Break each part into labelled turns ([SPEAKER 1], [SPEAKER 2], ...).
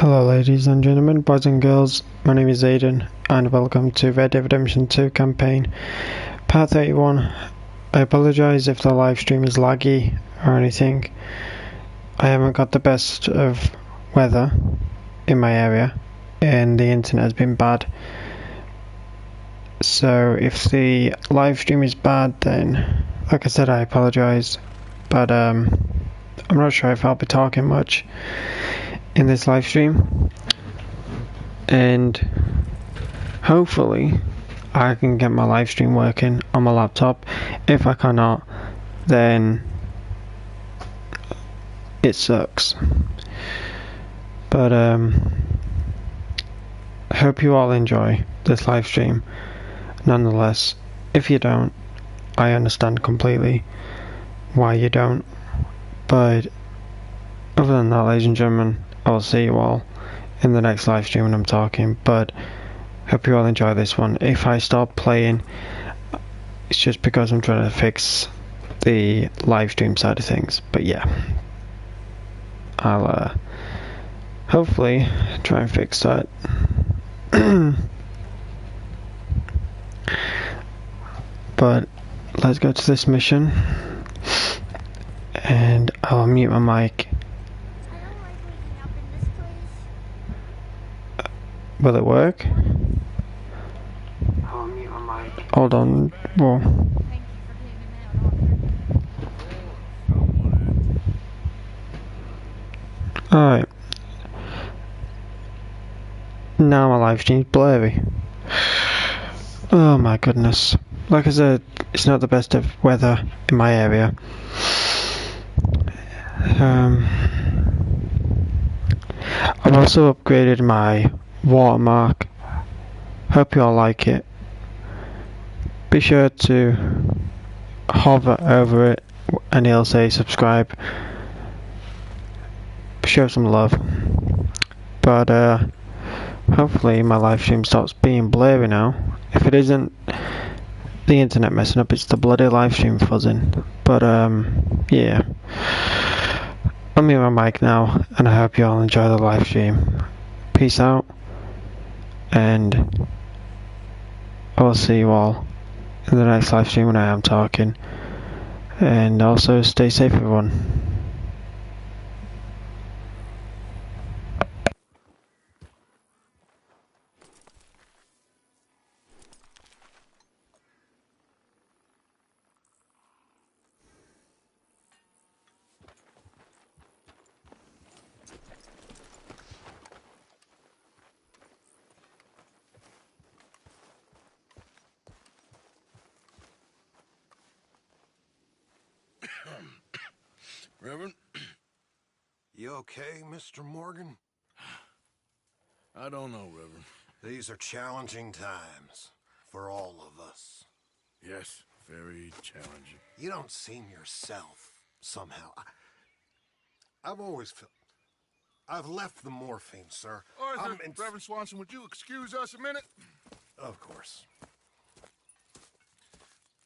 [SPEAKER 1] Hello ladies and gentlemen, boys and girls, my name is Aiden and welcome to Red Dead Redemption 2 campaign, part 31. I apologise if the live stream is laggy or anything. I haven't got the best of weather in my area and the internet has been bad. So if the live stream is bad, then like I said, I apologise, but I'm not sure if I'll be talking much in this live stream, and hopefully I can get my live stream working on my laptop. If I cannot, then it sucks, but I hope you all enjoy this live stream nonetheless. If you don't, I understand completely why you don't, but other than that, ladies and gentlemen, I'll see you all in the next live stream when I'm talking, but hope you all enjoy this one. If I stop playing, it's just because I'm trying to fix the live stream side of things, but yeah, I'll hopefully try and fix that. But let's go to this mission, and I'll mute my mic. Will it work? Hold on. Whoa. Alright. Now my live stream's blurry. Oh my goodness. Like I said, it's not the best of weather in my area. I've also upgraded my watermark. Hope you all like it. Be sure to hover over it and it'll say subscribe. Show some love. But hopefully my live stream stops being blurry now. If it isn't the internet messing up, it's the bloody live stream fuzzing. But yeah, I'm mute my mic now, and I hope you all enjoy the live stream. Peace out, and I will see you all in the next live stream when I am talking. And also stay safe, everyone.
[SPEAKER 2] Reverend?
[SPEAKER 3] You okay, Mr. Morgan?
[SPEAKER 2] I don't know, Reverend.
[SPEAKER 3] These are challenging times for all of us.
[SPEAKER 2] Yes, very challenging.
[SPEAKER 3] You don't seem yourself, somehow. I've always felt... I've left the morphine, sir.
[SPEAKER 2] Arthur, Reverend Swanson, would you excuse us a minute?
[SPEAKER 3] Of course.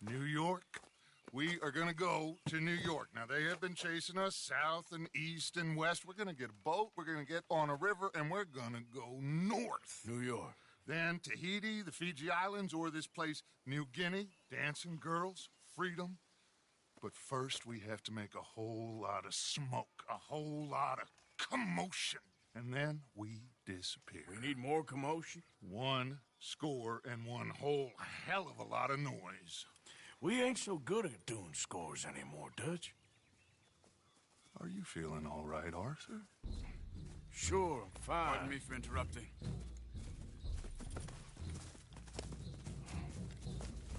[SPEAKER 2] New York. We are going to go to New York. Now, they have been chasing us south and east and west. We're going to get a boat, we're going to get on a river, and we're going to go north.
[SPEAKER 4] New York.
[SPEAKER 2] Then Tahiti, the Fiji Islands, or this place, New Guinea, dancing girls, freedom. But first, we have to make a whole lot of smoke, a whole lot of commotion. And then we disappear.
[SPEAKER 4] We need more commotion?
[SPEAKER 2] 1 score and 1 whole hell of a lot of noise.
[SPEAKER 4] We ain't so good at doing scores anymore, Dutch.
[SPEAKER 2] Are you feeling all right, Arthur?
[SPEAKER 4] Sure, I'm fine.
[SPEAKER 5] Pardon me for interrupting.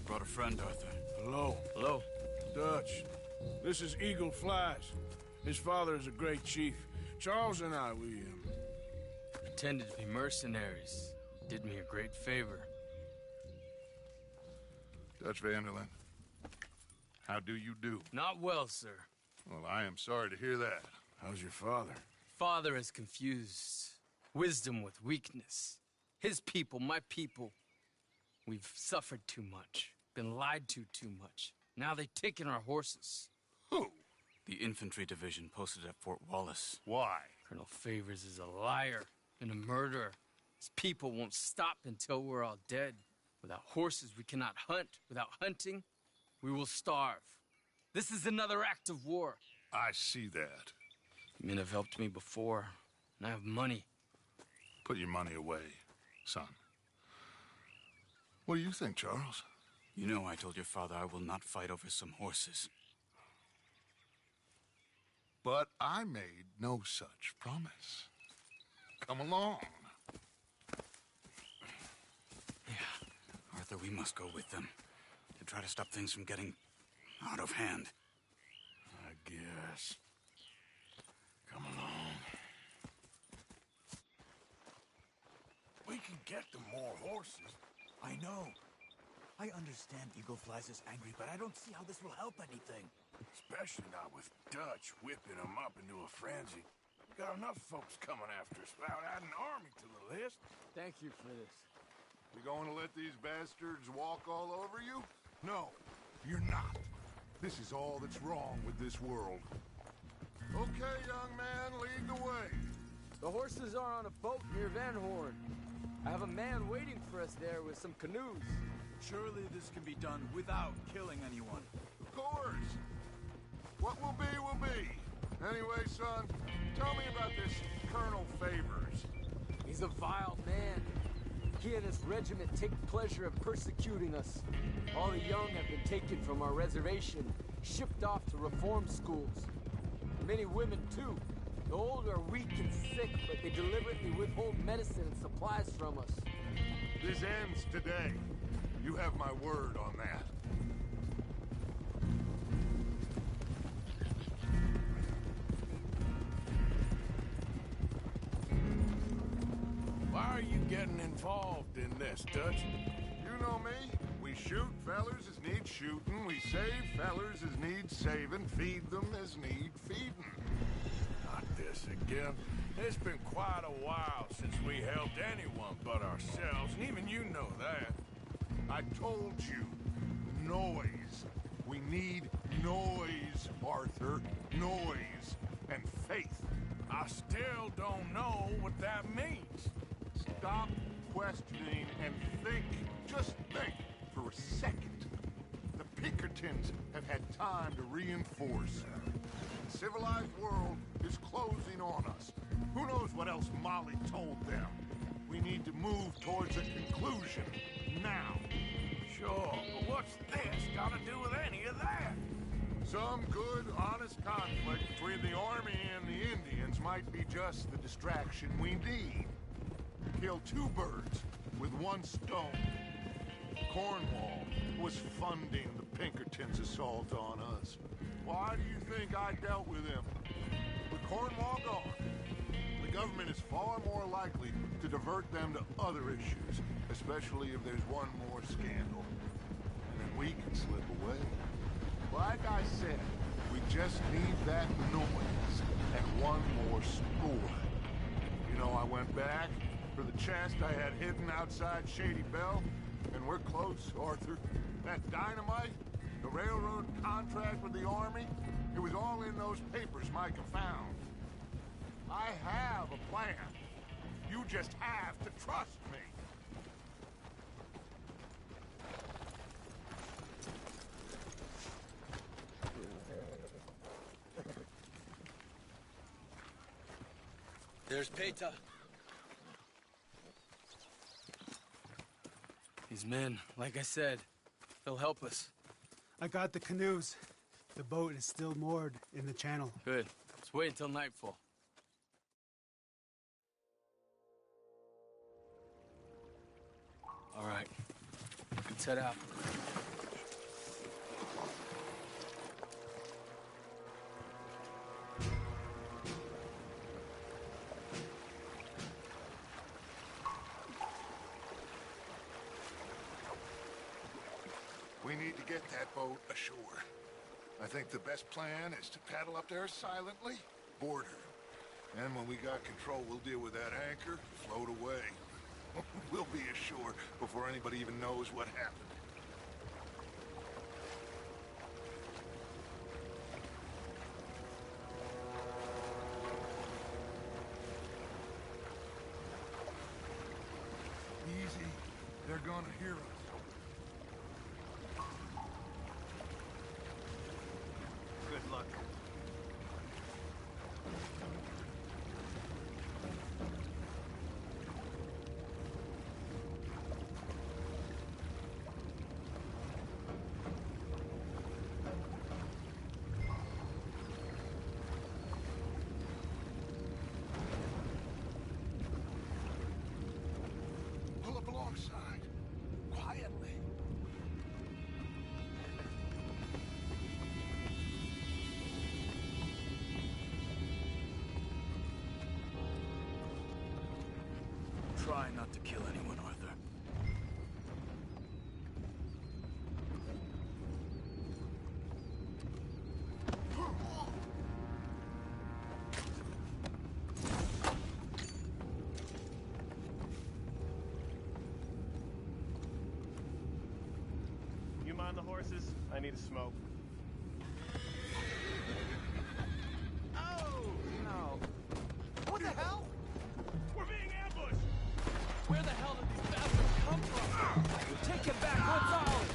[SPEAKER 5] Brought a friend, Arthur.
[SPEAKER 4] Hello.
[SPEAKER 5] Hello.
[SPEAKER 4] Dutch, this is Eagle Flies. His father is a great chief. Charles and I, we
[SPEAKER 5] Pretended to be mercenaries. Did me a great favor.
[SPEAKER 2] Dutch Vanderlyn, how do you do?
[SPEAKER 5] Not well, sir.
[SPEAKER 2] Well, I am sorry to hear that.
[SPEAKER 4] How's your father?
[SPEAKER 5] Father has confused wisdom with weakness. His people, my people. We've suffered too much. Been lied to too much. Now they've taken our horses.
[SPEAKER 2] Who?
[SPEAKER 5] The infantry division posted at Fort Wallace.
[SPEAKER 2] Why?
[SPEAKER 5] Colonel Favors is a liar. and a murderer. His people won't stop until we're all dead. Without horses, we cannot hunt. Without hunting, we will starve. This is another act of war.
[SPEAKER 2] I see that.
[SPEAKER 5] Men have helped me before, and I have money.
[SPEAKER 2] Put your money away, son. What do you think, Charles?
[SPEAKER 6] You know I told your father I will not fight over some horses.
[SPEAKER 2] But I made no such promise. Come along.
[SPEAKER 6] Yeah, Arthur, we must go with them to try to stop things from getting out of hand.
[SPEAKER 4] I guess. Come along. We can get them more horses.
[SPEAKER 7] I know. I understand Eagle Flies is angry, but I don't see how this will help anything.
[SPEAKER 4] Especially not with Dutch whipping them up into a frenzy. Got enough folks coming after us without adding an army to the list.
[SPEAKER 5] Thank you for this.
[SPEAKER 2] You going to let these bastards walk all over you? No, you're not. This is all that's wrong with this world. Okay, young man, lead the way.
[SPEAKER 5] The horses are on a boat near Van Horn. I have a man waiting for us there with some canoes.
[SPEAKER 7] Surely this can be done without killing anyone.
[SPEAKER 2] Of course. What will be, will be. Anyway, son, tell me about this Colonel Favors.
[SPEAKER 5] He's a vile man. He and his regiment take pleasure in persecuting us. All the young have been taken from our reservation, shipped off to reform schools. Many women, too. The old are weak and sick, but they deliberately withhold medicine and supplies from us.
[SPEAKER 2] This ends today. You have my word on that.
[SPEAKER 4] Why are you getting involved in this, Dutch?
[SPEAKER 2] You know me. We shoot fellers as need shooting. We save fellers as need saving. Feed them as need feeding.
[SPEAKER 4] Not this again. It's been quite a while since we helped anyone but ourselves, and even you know that.
[SPEAKER 2] I told you. Noise. We need noise, Arthur. Noise and faith.
[SPEAKER 4] I still don't know what that means.
[SPEAKER 2] Stop questioning and think. Just think for a second. The Pinkertons have had time to reinforce. The civilized world is closing on us. Who knows what else Molly told them? We need to move towards a conclusion now.
[SPEAKER 4] Sure, but what's this got to do with any of that?
[SPEAKER 2] Some good, honest conflict between the army and the Indians might be just the distraction we need. Kill two birds with one stone. Cornwall was funding the Pinkertons' assault on us. Why do you think I dealt with him? With Cornwall gone, the government is far more likely to divert them to other issues, especially if there's one more scandal. And then we can slip away. Like I said, we just need that noise and one more score. You know, I went back for the chest I had hidden outside Shady Belle, and we're close, Arthur. That dynamite, the railroad contract with the army, it was all in those papers Micah found. I have a plan. You just have to trust me.
[SPEAKER 5] There's Peta. These men, like I said, they'll help us.
[SPEAKER 8] I got the canoes. The boat is still moored in the channel.
[SPEAKER 5] Good. Let's wait until nightfall. All right. Let's head out.
[SPEAKER 2] We need to get that boat ashore. I think the best plan is to paddle up there silently, board her. And when we got control, we'll deal with that anchor, float away. We'll be ashore before anybody even knows what happened.
[SPEAKER 6] Try not to kill anyone, Arthur.
[SPEAKER 9] You mind the horses? I need a smoke.
[SPEAKER 5] Oh, no.
[SPEAKER 7] What the hell?
[SPEAKER 9] We're being ambushed!
[SPEAKER 5] Where the hell did these bastards come from? Take it back, what's ours?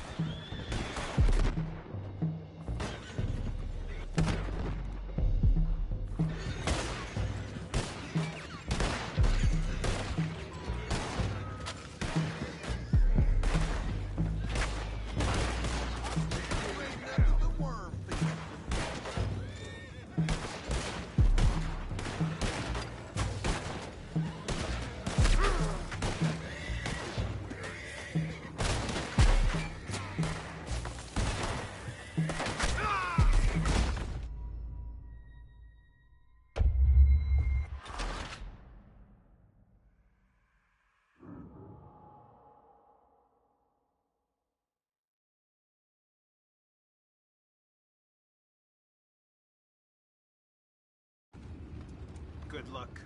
[SPEAKER 6] Good luck.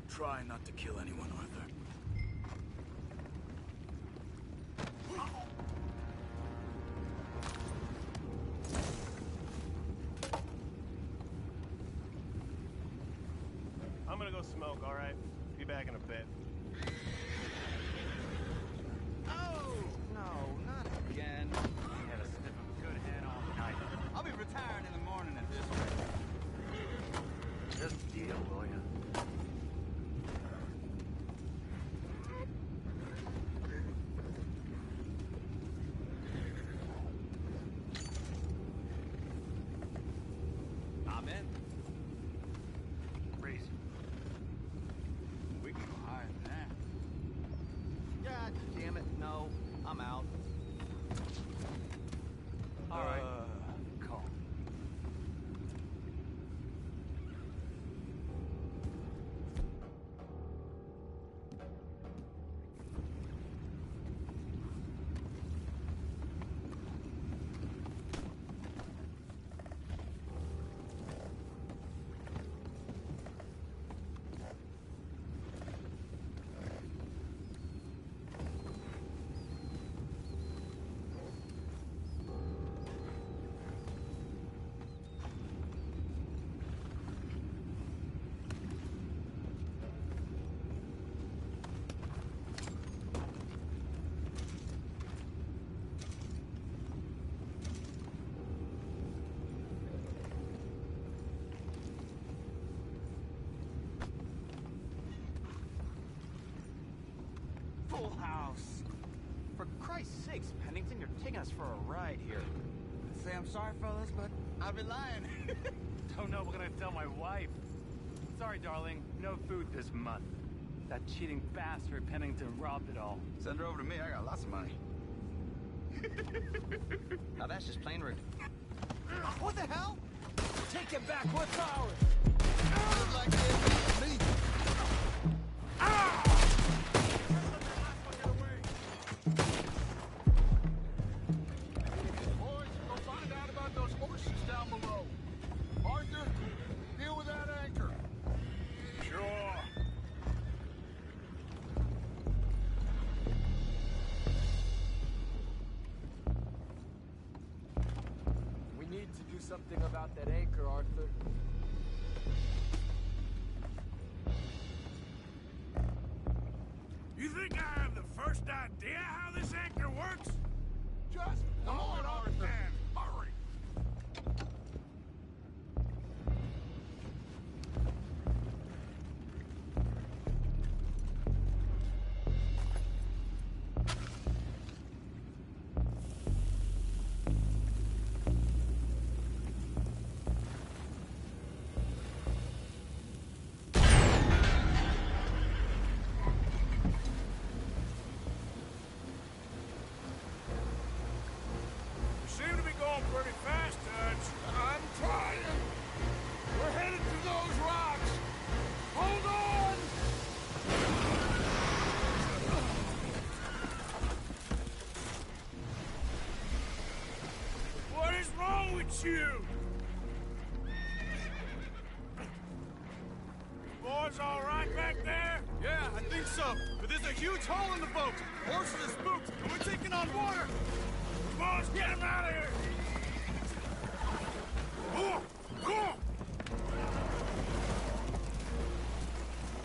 [SPEAKER 6] Try not to kill anyone, Arthur.
[SPEAKER 9] I'm gonna go smoke, all right? Be back in a bit.
[SPEAKER 5] Oh, no, not again. I had a sniff of good head all night. I'll be retired in the morning at this rate. Just deal, will ya? I'm in. Crazy. We can go higher than that. God damn it, no. I'm out. All right. Call. Full house. For Christ's sakes, Pennington, you're taking us for a ride here.
[SPEAKER 7] I'd say I'm sorry, fellas, but I'd be lying.
[SPEAKER 5] Don't know what I'm gonna tell my wife. Sorry, darling. No food this month. That cheating bastard Pennington robbed it all.
[SPEAKER 6] Send her over to me. I got lots of money.
[SPEAKER 5] Now that's just plain rude.
[SPEAKER 7] What the hell?
[SPEAKER 5] Take it back. What's ours?
[SPEAKER 7] Look like they're me.
[SPEAKER 2] Boys, go find out about those horses down below. Arthur, deal with that anchor.
[SPEAKER 4] Sure.
[SPEAKER 5] We need to do something about that anchor, Arthur.
[SPEAKER 4] You think I have the first idea how this anchor works?
[SPEAKER 2] Just
[SPEAKER 4] Come on, Arthur. Man, hurry. It's you! Boys all right back there?
[SPEAKER 9] Yeah, I think so. But there's a huge hole in the boat. Horses are spooked, and we're taking on water.
[SPEAKER 4] Boys, get him out of here! Go on!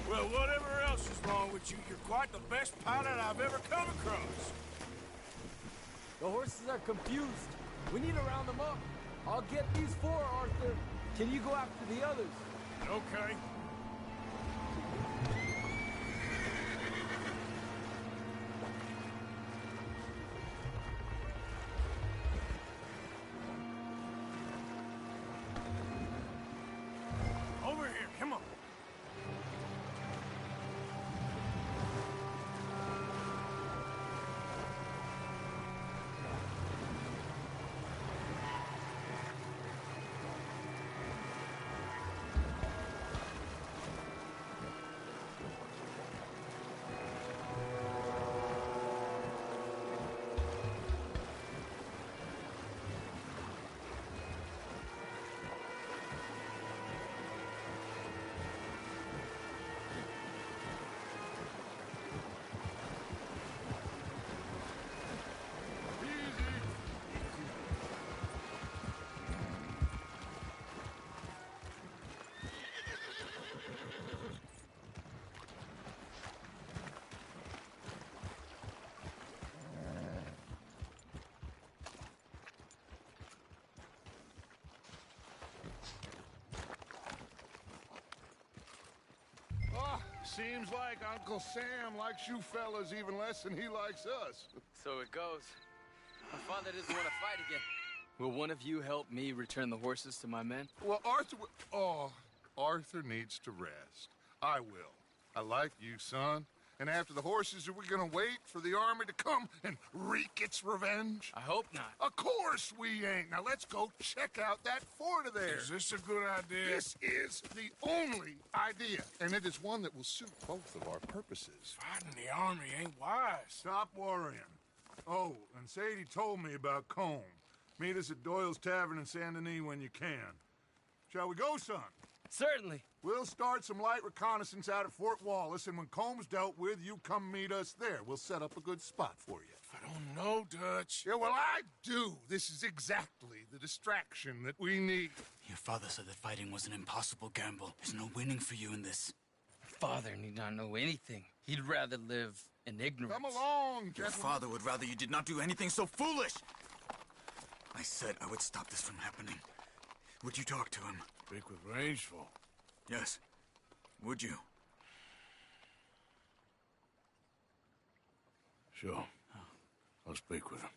[SPEAKER 4] Well, whatever else is wrong with you, you're quite the best pilot I've ever come across.
[SPEAKER 5] The horses are confused. We need to round them up. I'll get these four, Arthur. Can you go after the others?
[SPEAKER 4] Okay. Over here, come on. Seems like Uncle Sam likes you fellas even less than he likes us.
[SPEAKER 5] So it goes. My father doesn't want to fight again. Will one of you help me return the horses to my men?
[SPEAKER 2] Well, Arthur needs to rest. I will. I like you, son. And after the horses, are we gonna wait for the army to come and wreak its revenge?
[SPEAKER 5] I hope not.
[SPEAKER 2] Of course we ain't. Now let's go check out that fort of theirs.
[SPEAKER 4] Is this a good idea?
[SPEAKER 2] This is the only idea, and it is one that will suit both of our purposes.
[SPEAKER 4] Fighting the army ain't wise.
[SPEAKER 2] Stop worrying. Oh, and Sadie told me about Colm. Meet us at Doyle's Tavern in Saint Denis when you can. Shall we go, son?
[SPEAKER 5] Certainly.
[SPEAKER 2] We'll start some light reconnaissance out at Fort Wallace, and when Colm's dealt with, you come meet us there. We'll set up a good spot for you.
[SPEAKER 4] I don't know, Dutch.
[SPEAKER 2] Yeah, well, I do. This is exactly the distraction that we need.
[SPEAKER 6] Your father said that fighting was an impossible gamble. There's no winning for you in this.
[SPEAKER 5] Father need not know anything. He'd rather live in ignorance.
[SPEAKER 2] Come along,
[SPEAKER 6] Your
[SPEAKER 2] gentlemen.
[SPEAKER 6] father would rather you did not do anything so foolish. I said I would stop this from happening. Would you talk to him?
[SPEAKER 4] Speak with Rangeful.
[SPEAKER 6] Yes. Would you?
[SPEAKER 4] Sure. I'll speak with him.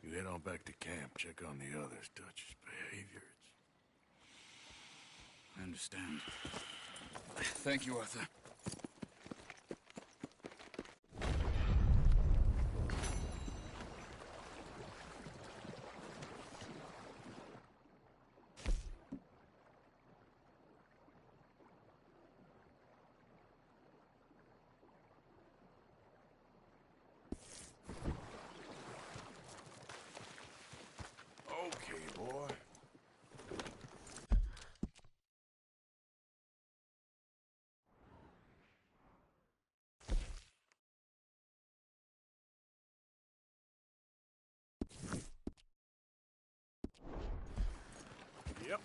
[SPEAKER 4] You head on back to camp, check on the others, Dutch's behavior.
[SPEAKER 6] I understand. Thank you, Arthur.
[SPEAKER 4] Okay, boy. Yep.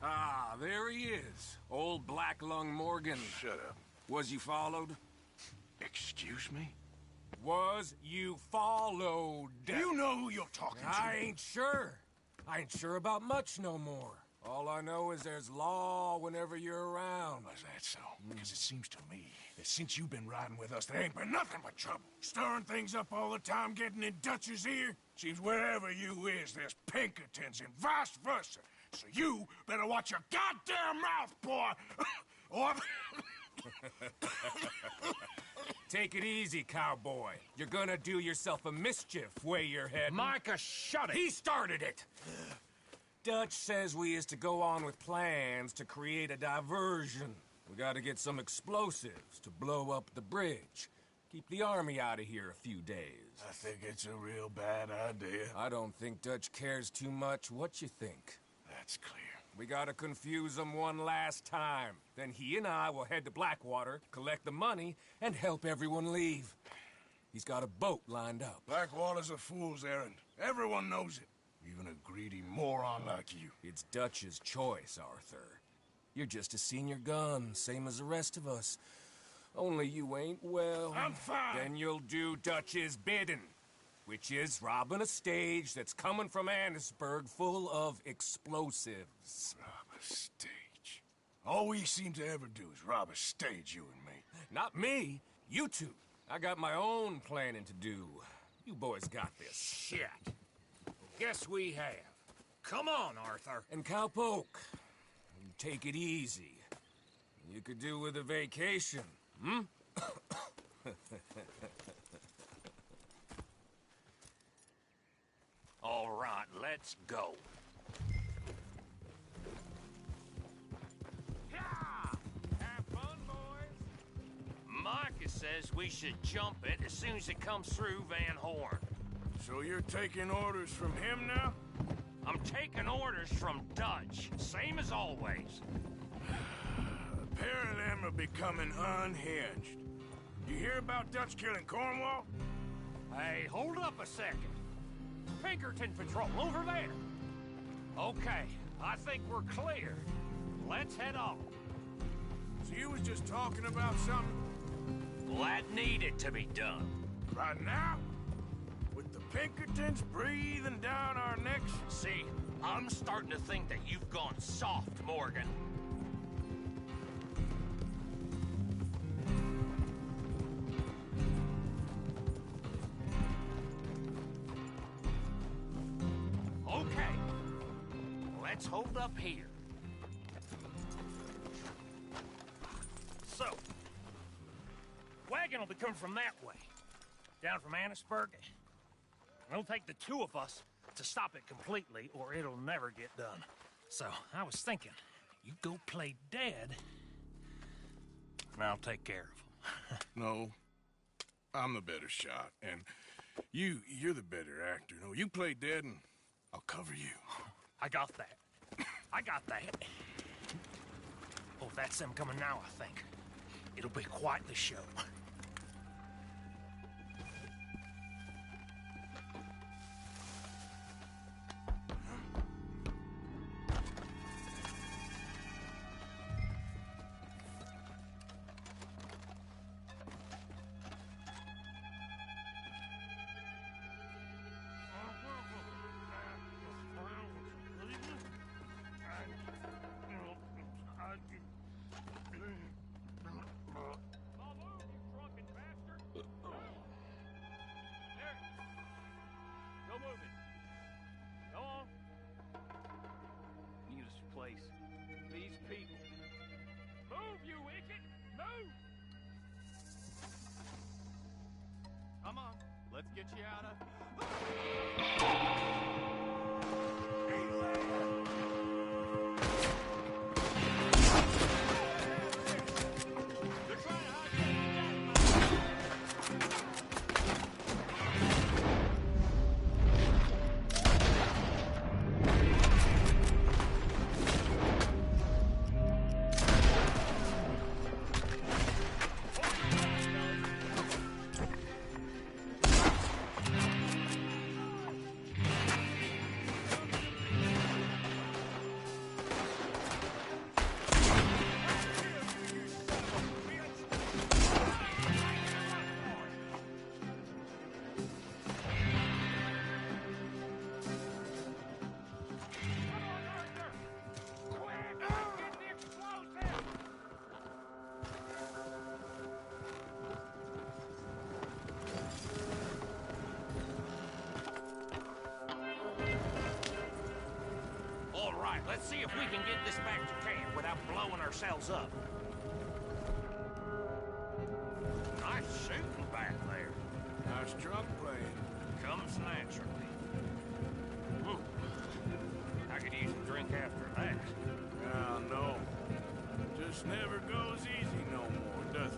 [SPEAKER 10] Ah, there he is. Old Black Lung Morgan.
[SPEAKER 4] Shut up.
[SPEAKER 10] Was you followed?
[SPEAKER 4] Excuse me?
[SPEAKER 10] Was you followed?
[SPEAKER 4] You know who you're talking to.
[SPEAKER 10] I ain't sure. I ain't sure about much no more. All I know is there's law whenever you're around.
[SPEAKER 9] Is that so? Because it seems to me that since you've been riding with us, there ain't been nothing but trouble. Stirring things up all the time, getting in Dutch's ear. Seems wherever you is, there's Pinkertons and vice versa. So you better watch your goddamn mouth, boy! Or...
[SPEAKER 10] Take it easy, cowboy. You're gonna do yourself a mischief where you're heading.
[SPEAKER 9] Micah, shut it!
[SPEAKER 10] He started it! Dutch says we is to go on with plans to create a diversion. We gotta get some explosives to blow up the bridge. Keep the army out of here a few days.
[SPEAKER 9] I think it's a real bad idea.
[SPEAKER 10] I don't think Dutch cares too much what you think.
[SPEAKER 9] That's clear.
[SPEAKER 10] We gotta confuse him one last time. Then he and I will head to Blackwater, collect the money, and help everyone leave. He's got a boat lined up.
[SPEAKER 9] Blackwater's a fool's errand. Everyone knows it. Even a greedy moron like you.
[SPEAKER 10] It's Dutch's choice, Arthur. You're just a senior gun, same as the rest of us. Only you ain't well.
[SPEAKER 9] I'm fine.
[SPEAKER 10] Then you'll do Dutch's bidding, which is robbing a stage that's coming from Annisburg full of explosives.
[SPEAKER 9] Rob a stage. All we seem to ever do is rob a stage, you and me.
[SPEAKER 10] Not me, you two. I got my own planning to do. You boys got this.
[SPEAKER 9] Shit. Guess we have. Come on, Arthur.
[SPEAKER 10] And Cowpoke, take it easy. You could do with a vacation, hmm?
[SPEAKER 11] All right, let's go.
[SPEAKER 10] Have fun, boys.
[SPEAKER 11] Micah says we should jump it as soon as it comes through Van Horn.
[SPEAKER 9] So you're taking orders from him now?
[SPEAKER 11] I'm taking orders from Dutch, same as always.
[SPEAKER 9] A pair of them are becoming unhinged. You hear about Dutch killing Cornwall?
[SPEAKER 11] Hey, hold up a second. Pinkerton Patrol, over there. Okay, I think we're clear. Let's head on.
[SPEAKER 9] So you was just talking about something?
[SPEAKER 11] Well, that needed to be done.
[SPEAKER 9] Right now? With the Pinkertons breathing down our necks?
[SPEAKER 11] See, I'm starting to think that you've gone soft, Morgan. Okay, let's hold up here. So, wagon will be coming from that way, down from Annisburg. It'll take the two of us to stop it completely, or it'll never get done. So, I was thinking, you go play dead, and I'll take care of him.
[SPEAKER 9] No, I'm the better shot, and you're the better actor. No, you play dead, and I'll cover you.
[SPEAKER 11] I got that. I got that. Oh, that's them coming now, I think. It'll be quite the show. These people. Move, you wicked! Move!
[SPEAKER 12] Come on, let's get you out of...
[SPEAKER 11] right, let's see if we can get this back to camp without blowing ourselves up. Nice shooting back there.
[SPEAKER 9] Nice drum playing.
[SPEAKER 11] Comes naturally. I could use a drink after that.
[SPEAKER 9] Ah, no. Just never goes easy no more, does it?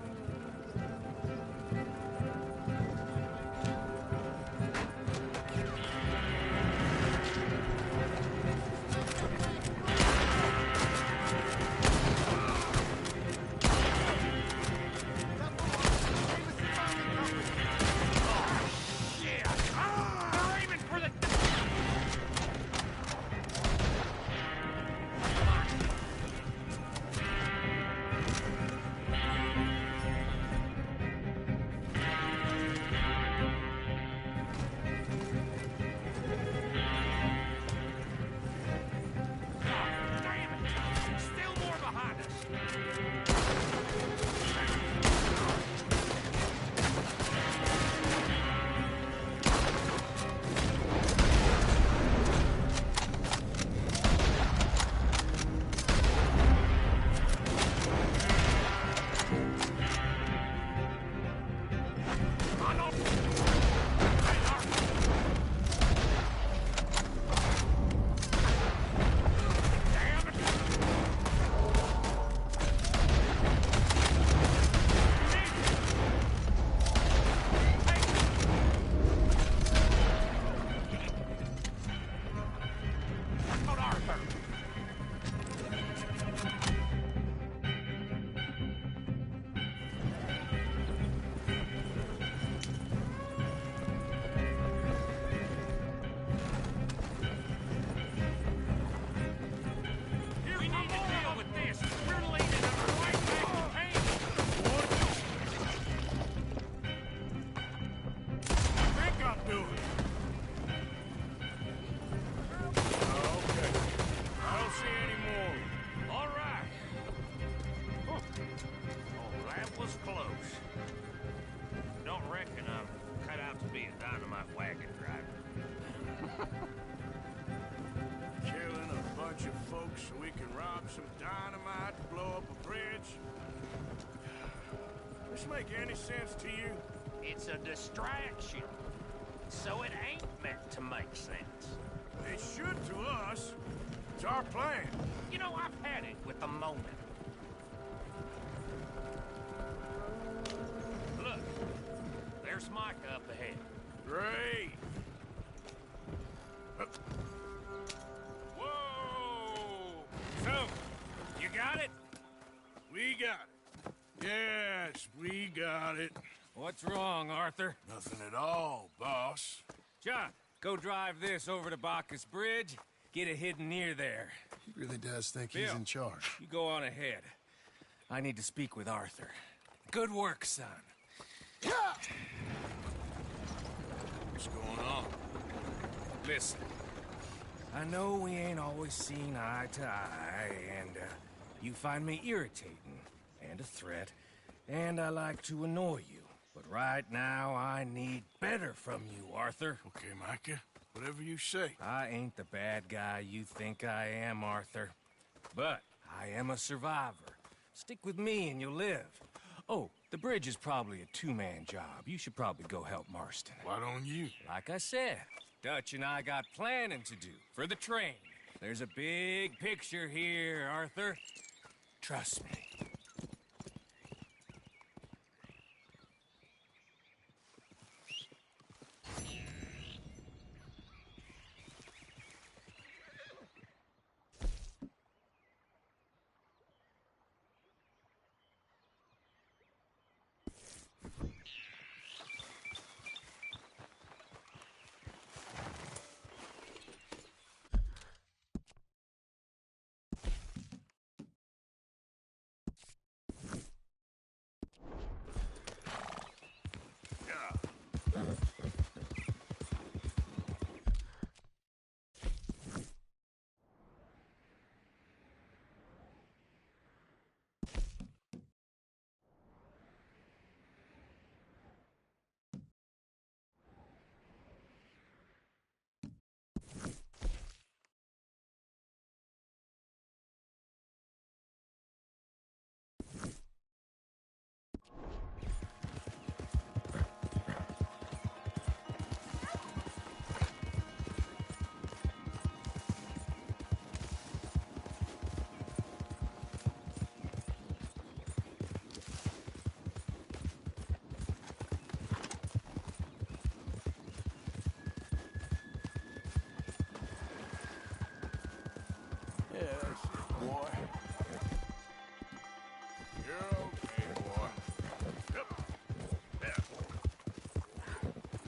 [SPEAKER 9] So we can rob some dynamite to blow up a bridge? This make any sense to you?
[SPEAKER 11] It's a distraction. So it ain't meant to make sense.
[SPEAKER 9] It should to us. It's our plan.
[SPEAKER 11] You know, I've had it with the moment. Look, there's Micah up ahead.
[SPEAKER 9] Great. So, you got it? We got it. Yes, we got it.
[SPEAKER 10] What's wrong, Arthur?
[SPEAKER 9] Nothing at all, boss.
[SPEAKER 10] John, go drive this over to Bacchus Bridge. Get it hidden near there.
[SPEAKER 3] He really does think
[SPEAKER 10] Bill,
[SPEAKER 3] he's in charge.
[SPEAKER 10] You go on ahead. I need to speak with Arthur. Good work, son.
[SPEAKER 9] What's going on?
[SPEAKER 10] Listen. I know we ain't always seen eye to eye, and you find me irritating and a threat, and I like to annoy you. But right now, I need better from you, Arthur.
[SPEAKER 9] Okay, Micah. Whatever you say.
[SPEAKER 10] I ain't the bad guy you think I am, Arthur. But I am a survivor. Stick with me and you'll live. Oh, the bridge is probably a two-man job. You should probably go help Marston.
[SPEAKER 9] Why don't you?
[SPEAKER 10] Like I said, Dutch and I got planning to do for the train. There's a big picture here, Arthur. Trust me.
[SPEAKER 4] boy. You're okay, boy. Yep. There.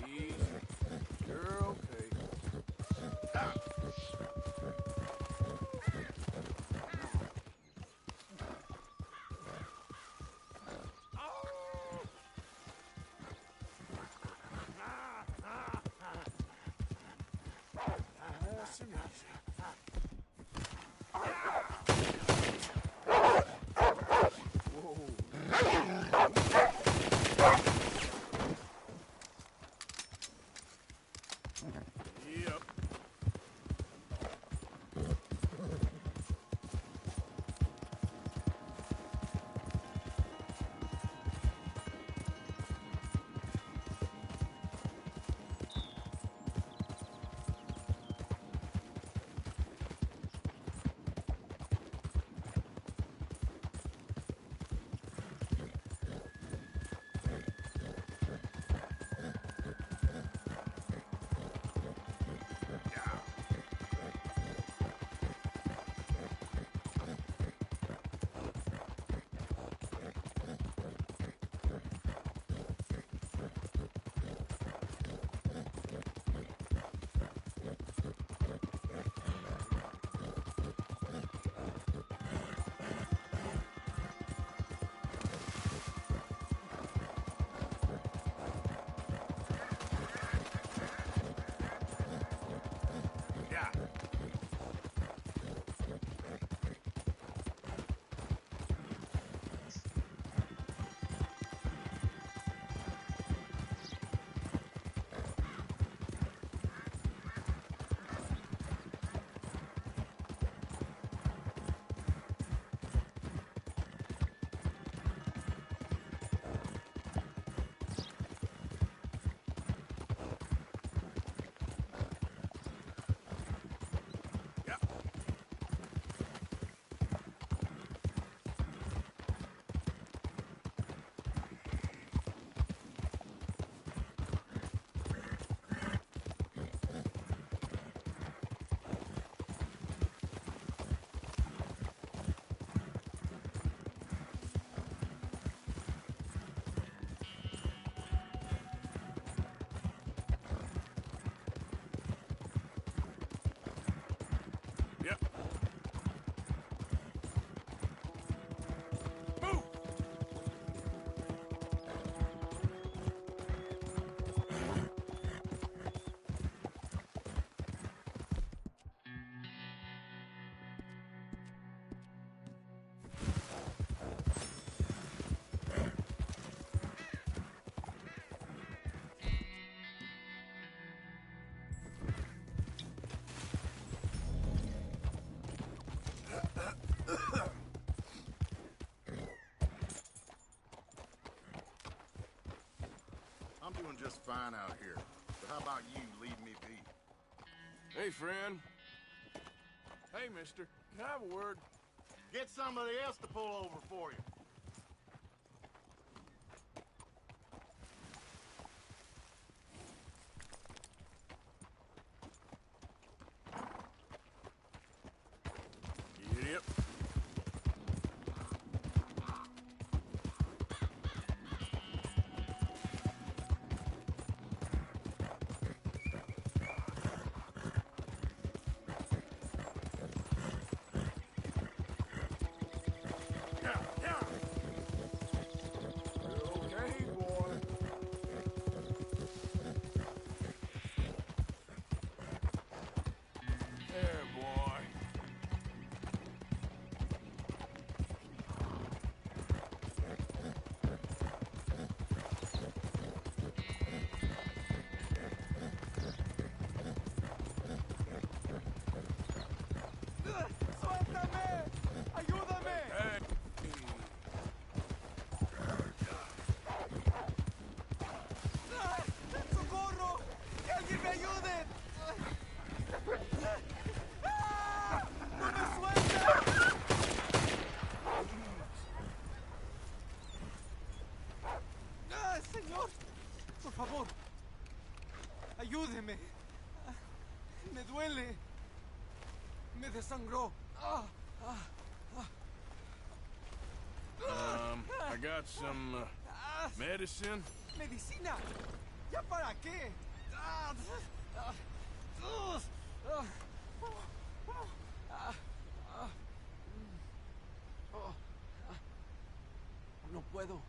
[SPEAKER 4] Easy. You're okay. Ah. Nice and easy. Yep. Yep. Move!
[SPEAKER 2] I'm doing just fine out here. But how about you leave me be?
[SPEAKER 4] Hey, friend. Hey, mister. Can I have a word?
[SPEAKER 2] Get somebody else to pull over for you.
[SPEAKER 4] Yep.
[SPEAKER 5] Ayúdeme. Me duele. Me desangró.
[SPEAKER 4] I got some medicine.
[SPEAKER 7] Medicina. ¿Ya para qué? No puedo.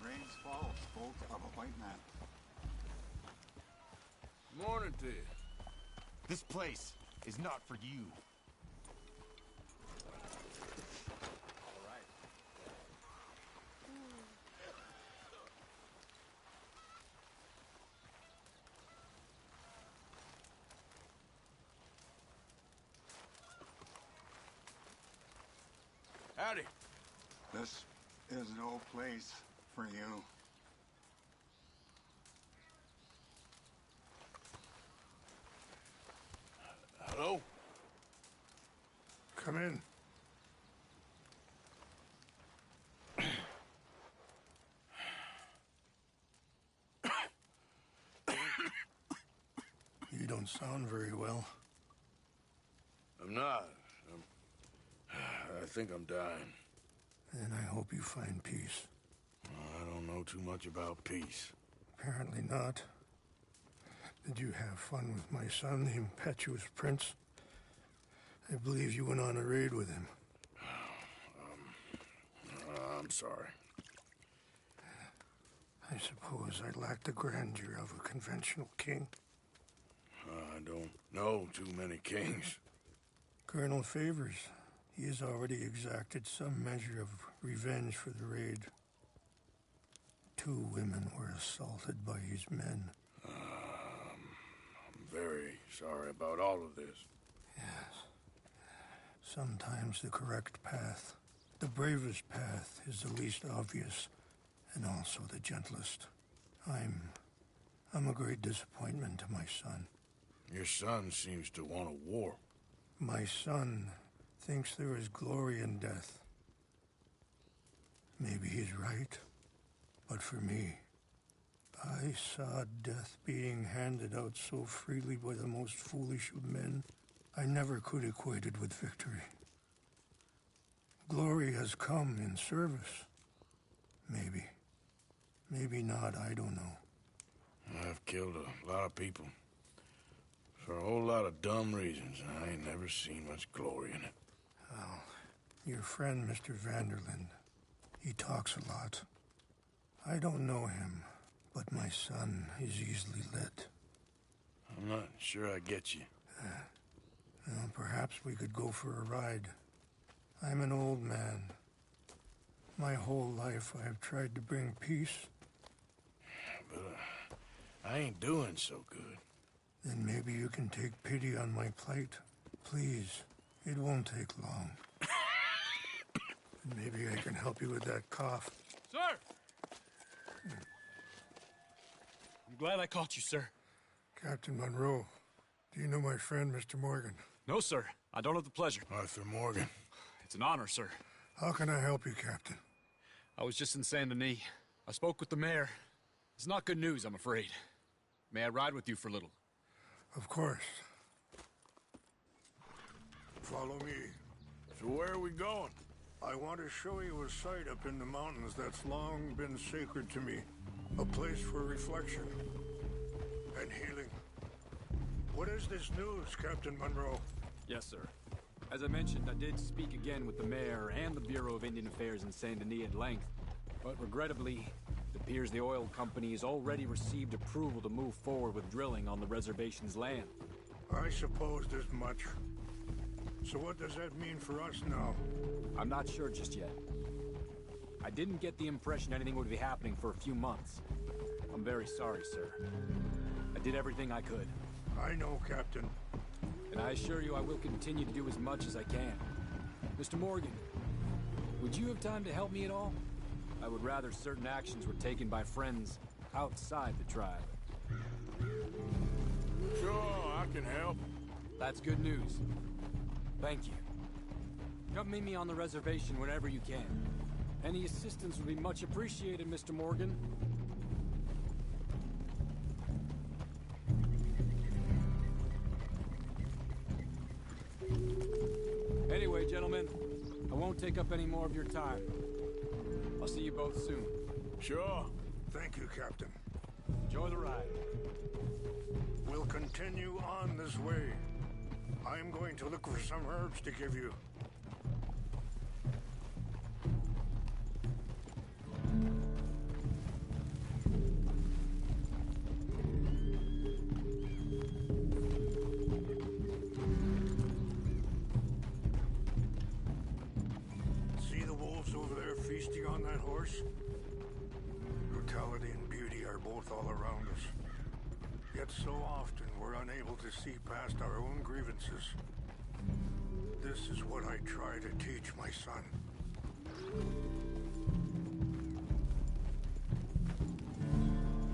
[SPEAKER 13] Rains fall, spoke of a white man.
[SPEAKER 4] Morning to you.
[SPEAKER 12] This place is not for you.
[SPEAKER 4] Howdy.
[SPEAKER 13] This is no place for you.
[SPEAKER 4] Hello?
[SPEAKER 9] Come in. You don't sound very well.
[SPEAKER 4] I'm not. I think I'm dying.
[SPEAKER 9] And I hope you find peace.
[SPEAKER 4] I don't know too much about peace.
[SPEAKER 9] Apparently not. Did you have fun with my son, the impetuous prince? I believe you went on a raid with him.
[SPEAKER 4] I'm sorry.
[SPEAKER 9] I suppose I lacked the grandeur of a conventional king.
[SPEAKER 4] I don't know too many kings.
[SPEAKER 9] Colonel Favors, he has already exacted some measure of revenge for the raid. 2 women were assaulted by his men.
[SPEAKER 4] I'm very sorry about all of this.
[SPEAKER 9] Yes. Sometimes the correct path, the bravest path, is the least obvious and also the gentlest. I'm a great disappointment to my son.
[SPEAKER 4] Your son seems to want a war.
[SPEAKER 9] My son thinks there is glory in death. Maybe he's right, but for me, I saw death being handed out so freely by the most foolish of men, I never could equate it with victory. Glory has come in service. Maybe. Maybe not, I don't know.
[SPEAKER 4] I've killed a lot of people. For a whole lot of dumb reasons, and I ain't never seen much glory in it.
[SPEAKER 9] Well, your friend, Mr. Vanderlyn, he talks a lot. I don't know him, but my son is easily led.
[SPEAKER 4] I'm not sure I get you.
[SPEAKER 9] Well, perhaps we could go for a ride. I'm an old man. My whole life I have tried to bring peace.
[SPEAKER 4] But I ain't doing so good.
[SPEAKER 9] Then maybe you can take pity on my plight. Please, it won't take long. And maybe I can help you with that cough.
[SPEAKER 14] Sir! I'm glad I caught you, sir.
[SPEAKER 9] Captain Monroe, do you know my friend, Mr. Morgan?
[SPEAKER 14] No, sir. I don't have the pleasure.
[SPEAKER 4] Arthur Morgan.
[SPEAKER 14] It's an honor, sir.
[SPEAKER 9] How can I help you, Captain?
[SPEAKER 14] I was just in Saint Denis. I spoke with the mayor. It's not good news, I'm afraid. May I ride with you for a little?
[SPEAKER 9] Of course. Follow me.
[SPEAKER 4] So where are we going?
[SPEAKER 9] I want to show you a site up in the mountains that's long been sacred to me. A place for reflection and healing. What is this news, Captain Monroe?
[SPEAKER 14] Yes, sir. As I mentioned, I did speak again with the mayor and the Bureau of Indian Affairs in Saint Denis at length, but regrettably, it appears the oil company has already received approval to move forward with drilling on the reservation's land.
[SPEAKER 9] I supposed as much. So what does that mean for us now?
[SPEAKER 14] I'm not sure just yet. I didn't get the impression anything would be happening for a few months. I'm very sorry, sir. I did everything I could.
[SPEAKER 9] I know, Captain.
[SPEAKER 14] And I assure you I will continue to do as much as I can. Mr. Morgan, would you have time to help me at all? I would rather certain actions were taken by friends outside the tribe.
[SPEAKER 4] Sure, I can help.
[SPEAKER 14] That's good news. Thank you. Come meet me on the reservation whenever you can. Any assistance would be much appreciated, Mr. Morgan. Anyway, gentlemen, I won't take up any more of your time. I'll see you both soon.
[SPEAKER 4] Sure.
[SPEAKER 9] Thank you, Captain.
[SPEAKER 14] Enjoy the ride.
[SPEAKER 9] We'll continue on this way. I'm going to look for some herbs to give you. See the wolves over there feasting on that horse? Brutality and beauty are both all around us. Yet so often we're unable to see past our own grievances. This is what I try to teach my son.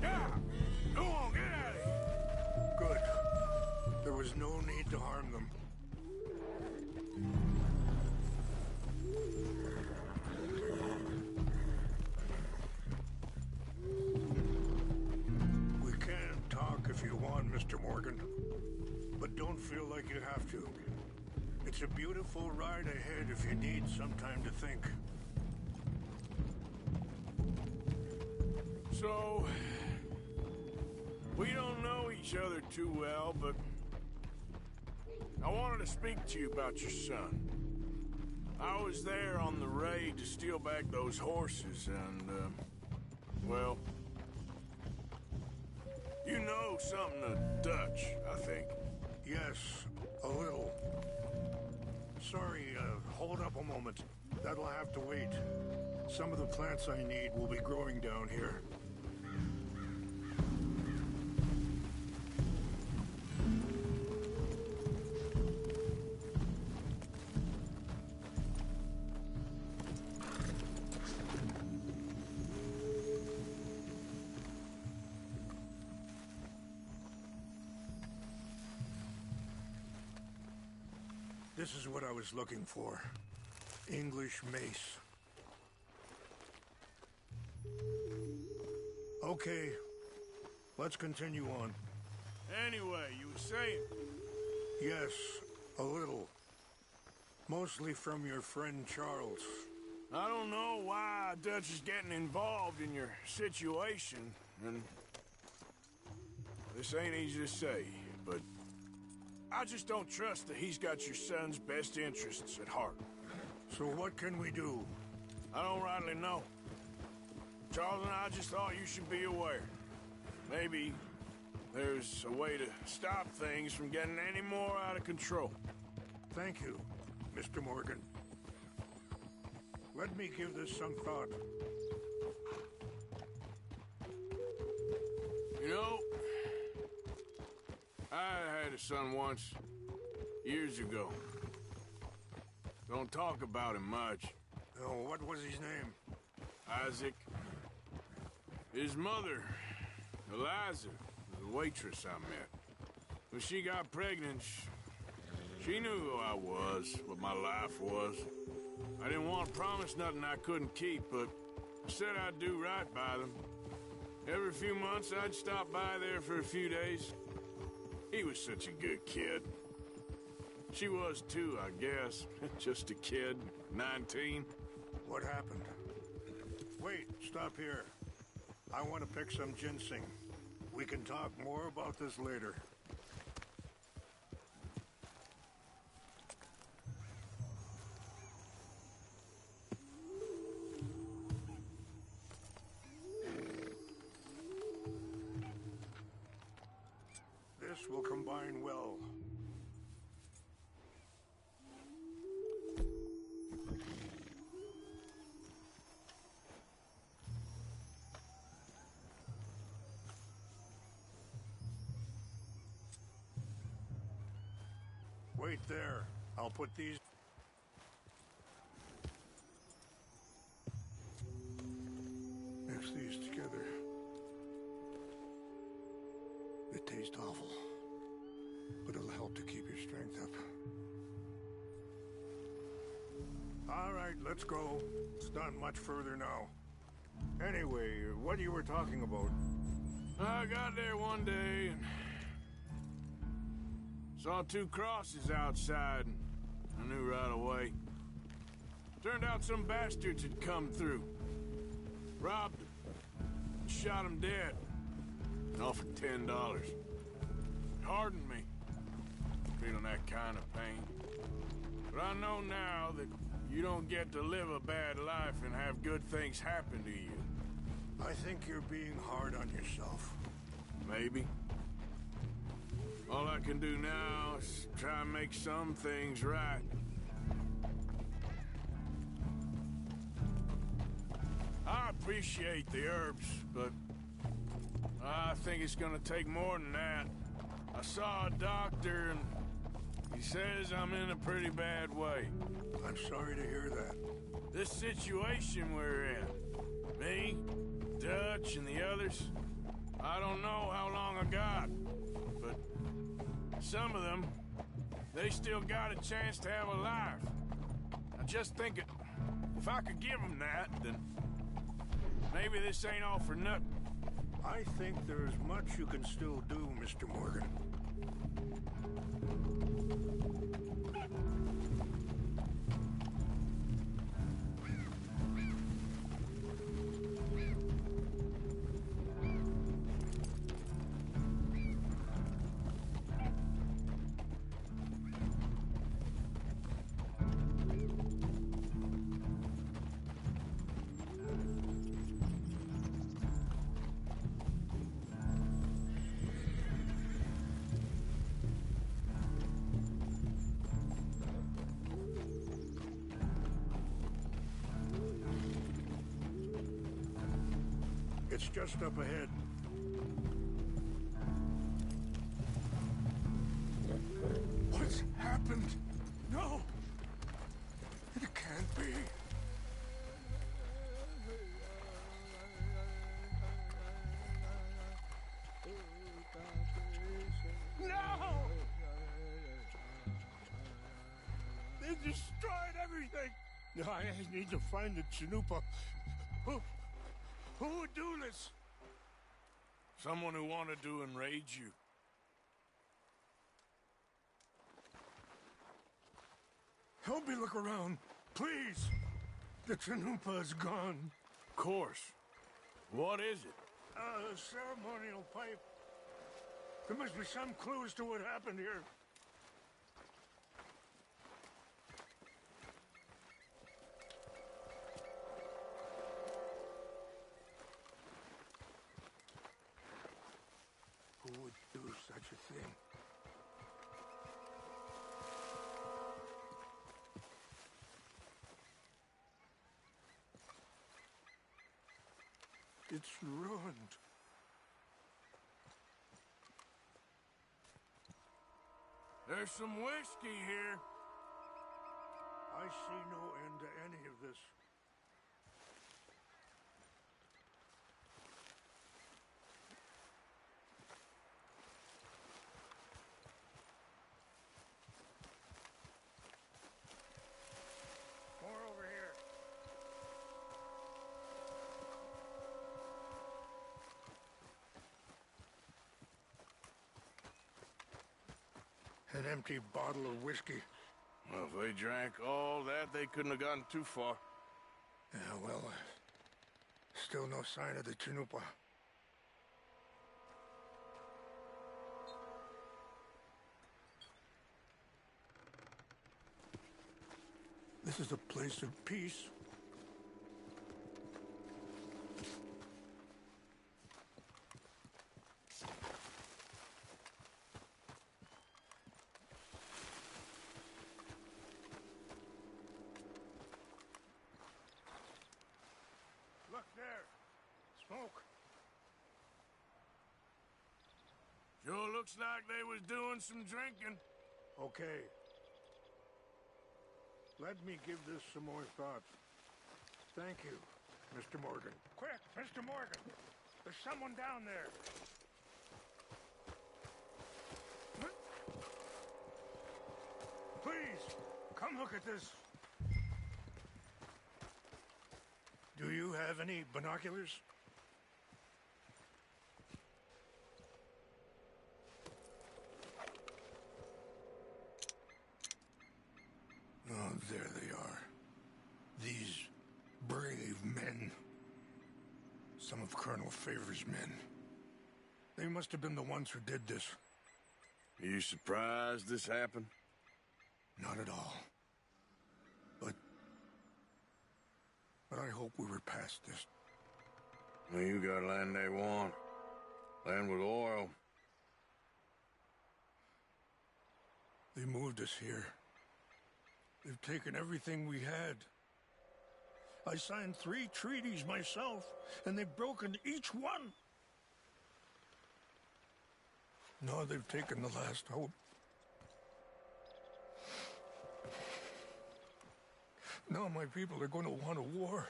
[SPEAKER 4] Yeah! Go on, get at it!
[SPEAKER 9] Good. There was no need to harm them. We can talk if you want, Mr. Morgan. But don't feel like you have to. It's a beautiful ride ahead if you need some time to think.
[SPEAKER 4] So, we don't know each other too well, but I wanted to speak to you about your son. I was there on the raid to steal back those horses, and, well, you know something of Dutch, I think.
[SPEAKER 9] Yes, a little. Sorry, hold up a moment. That'll have to wait. Some of the plants I need will be growing down here. This is what I was looking for. English mace. Okay, let's continue on.
[SPEAKER 4] Anyway, you were saying?
[SPEAKER 9] Yes, a little. Mostly from your friend Charles.
[SPEAKER 4] I don't know why Dutch is getting involved in your situation, and this ain't easy to say, but I just don't trust that he's got your son's best interests at heart.
[SPEAKER 9] So what can we do?
[SPEAKER 4] I don't rightly know. Charles and I just thought you should be aware. Maybe there's a way to stop things from getting any more out of control.
[SPEAKER 9] Thank you, Mr. Morgan. Let me give this some thought.
[SPEAKER 4] You know, I had a son once, years ago. Don't talk about him much.
[SPEAKER 9] Oh, what was his name?
[SPEAKER 4] Isaac. His mother, Eliza, the waitress I met. When she got pregnant, she knew who I was, what my life was. I didn't want to promise nothing I couldn't keep, but I said I'd do right by them. Every few months, I'd stop by there for a few days. He was such a good kid. She was too, I guess. Just a kid, 19.
[SPEAKER 3] What happened? Wait, stop here. I want to pick some ginseng. We can talk more about this later. This will combine well. Wait there. I'll put these... Mix these together. They taste awful, but it'll help to keep your strength up. All right, let's go. It's not much further now. Anyway, what you were talking about?
[SPEAKER 4] I got there one day and saw two crosses outside, and I knew right away. Turned out some bastards had come through, robbed them, and shot them dead, and offered $10. It hardened me, feeling that kind of pain. But I know now that you don't get to live a bad life and have good things happen to you.
[SPEAKER 3] I think you're being hard on yourself.
[SPEAKER 4] Maybe. All I can do now is try and make some things right. I appreciate the herbs, but I think it's gonna take more than that. I saw a doctor and he says I'm in a pretty bad way.
[SPEAKER 3] I'm sorry to hear that.
[SPEAKER 4] This situation we're in, me, Dutch, and the others, I don't know how long I got, but some of them, they still got a chance to have a life. I just think if I could give them that, then maybe this ain't all for nothing.
[SPEAKER 3] I think there's much you can still do, Mr. Morgan. It's just up ahead.
[SPEAKER 9] What's happened? No! It can't be. No! They destroyed everything! I need to find the Chanupa. Who would do this?
[SPEAKER 4] Someone who wanted to enrage you.
[SPEAKER 9] Help me look around, please. The Chanupa is gone.
[SPEAKER 4] Of course. What is it?
[SPEAKER 9] A ceremonial pipe. There must be some clue as to what happened here. Who would do such a thing? It's ruined.
[SPEAKER 4] There's some whiskey here.
[SPEAKER 3] I see no end to any of this.
[SPEAKER 9] More over here.
[SPEAKER 3] An empty bottle of whiskey.
[SPEAKER 4] Well, if they drank all that, they couldn't have gotten too far.
[SPEAKER 9] Yeah, well, still no sign of the Chinupa. This is a place of peace. Look there. Smoke.
[SPEAKER 4] Sure looks like they was doing some drinking.
[SPEAKER 9] Okay. Let me give this some more thought. Thank you, Mr. Morgan. Quick, Mr. Morgan! There's someone down there. Please, come look at this. Do you have any binoculars? Oh, there they are. These brave men. Some of Colonel Favor's men. They must have been the ones who did this.
[SPEAKER 4] Are you surprised this happened?
[SPEAKER 9] Not at all. But I hope we were past this.
[SPEAKER 4] Well, you got land they want. Land with oil.
[SPEAKER 9] They moved us here. They've taken everything we had. I signed 3 treaties myself, and they've broken each one. Now they've taken the last hope. Now my people are going to want a war.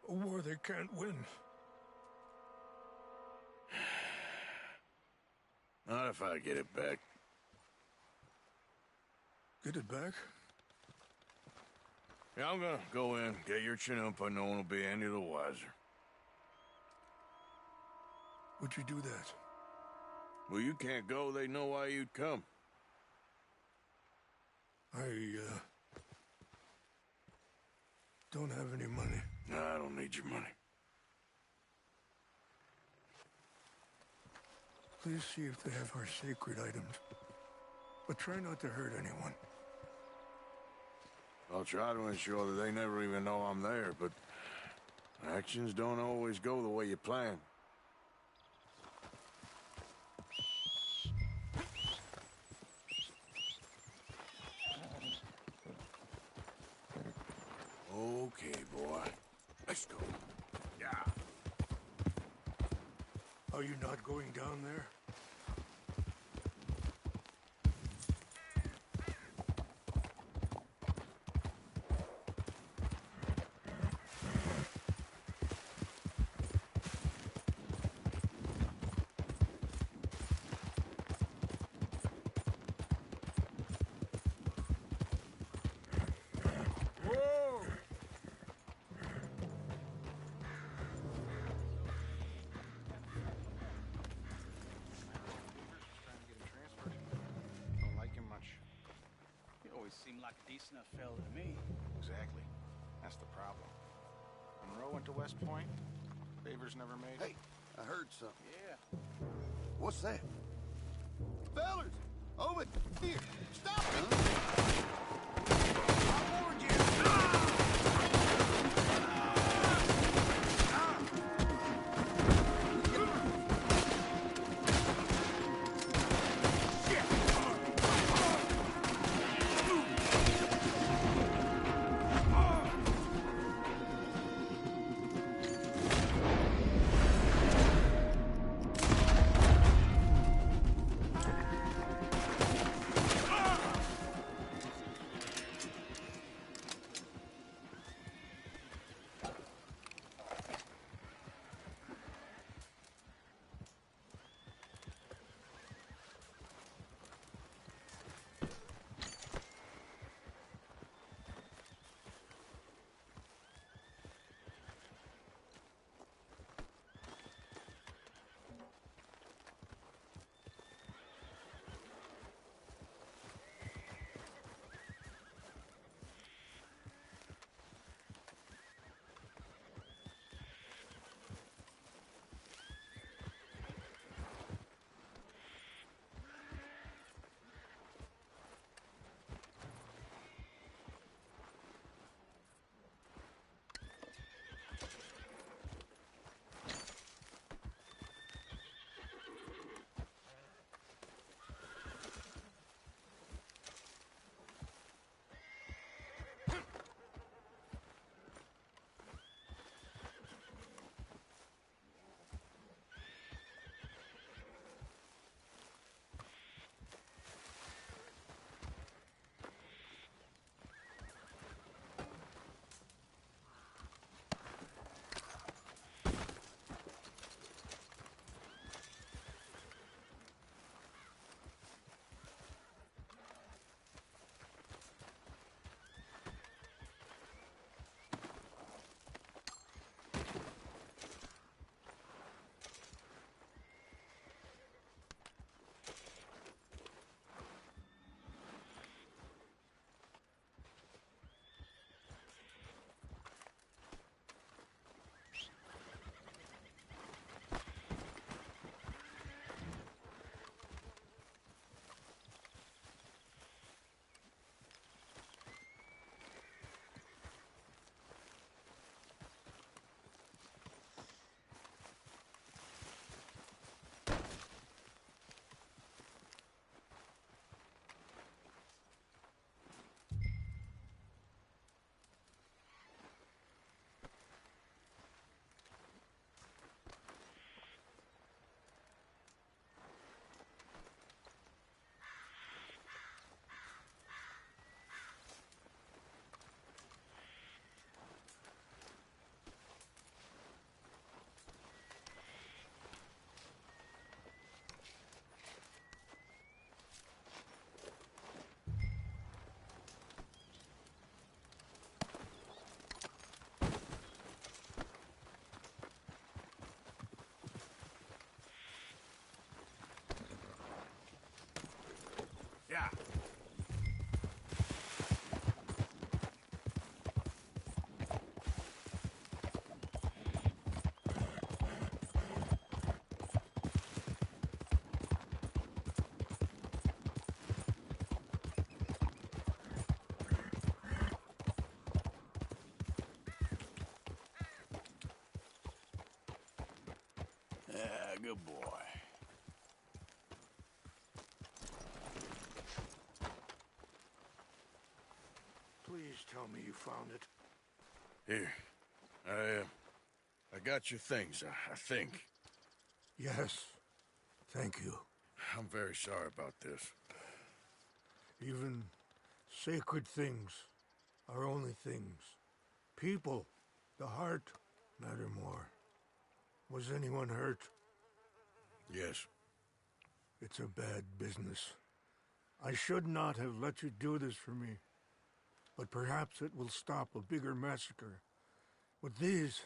[SPEAKER 9] A war they can't win.
[SPEAKER 4] Not if I get it back.
[SPEAKER 9] Get it back?
[SPEAKER 4] Yeah, I'm gonna go in, get your Chinook, but no one will be any the wiser.
[SPEAKER 9] Would you do that?
[SPEAKER 4] Well, you can't go. They know why you'd come.
[SPEAKER 9] I don't have any money.
[SPEAKER 4] No, I don't need your money.
[SPEAKER 9] Please see if they have our sacred items. But try not to hurt anyone.
[SPEAKER 4] I'll try to ensure that they never even know I'm there, but actions don't always go the way you plan. Okay, boy. Let's go. Yeah.
[SPEAKER 9] Are you not going down there?
[SPEAKER 15] Seemed like a decent enough fella to me.
[SPEAKER 12] Exactly. That's the problem. Monroe went to West Point. Favors never made it.
[SPEAKER 16] Hey, I heard something.
[SPEAKER 15] Yeah.
[SPEAKER 16] What's that? Fellas, over here. Stop it! I warned you.
[SPEAKER 9] Yeah.
[SPEAKER 4] Yeah, good boy.
[SPEAKER 9] Please tell me you found it.
[SPEAKER 4] Here. I got your things, I think.
[SPEAKER 9] Yes. Thank you.
[SPEAKER 4] I'm very sorry about this.
[SPEAKER 9] Even sacred things are only things. People, the heart, matter more. Was anyone hurt?
[SPEAKER 4] Yes.
[SPEAKER 9] It's a bad business. I should not have let you do this for me. But perhaps it will stop a bigger massacre. With these,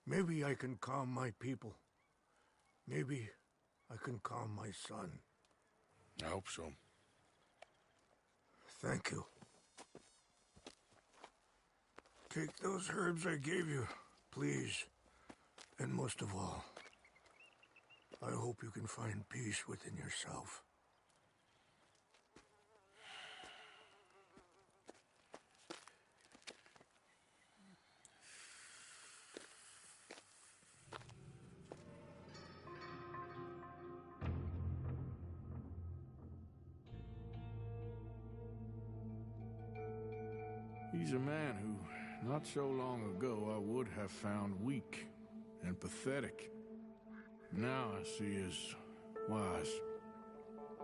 [SPEAKER 9] maybe I can calm my people. Maybe I can calm my son.
[SPEAKER 4] I hope so.
[SPEAKER 9] Thank you. Take those herbs I gave you, please. And most of all, I hope you can find peace within yourself.
[SPEAKER 4] He's a man who, not so long ago, I would have found weak and pathetic. Now I see as wise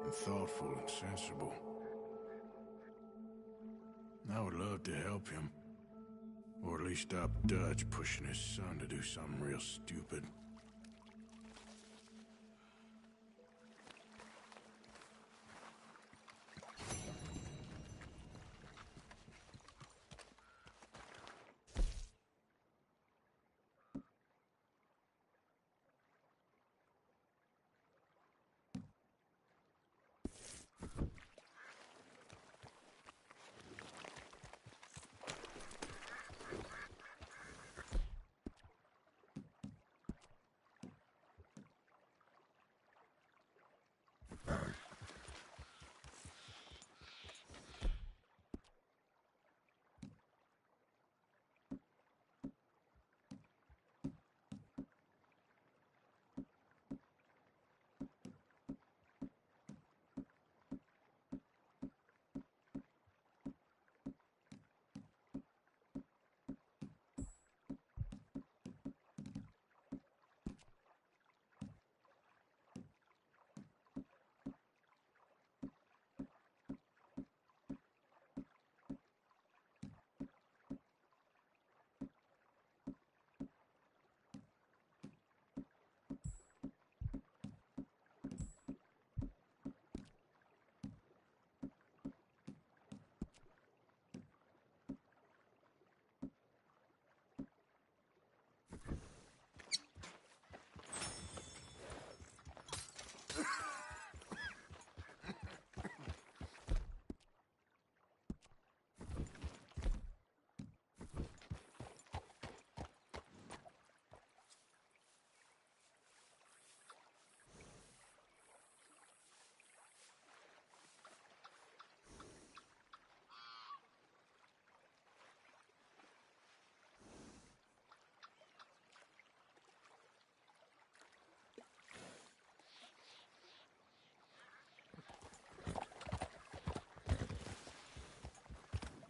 [SPEAKER 4] and thoughtful and sensible. I would love to help him. Or at least stop Dutch pushing his son to do something real stupid.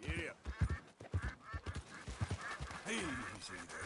[SPEAKER 9] Yeah. Easy there.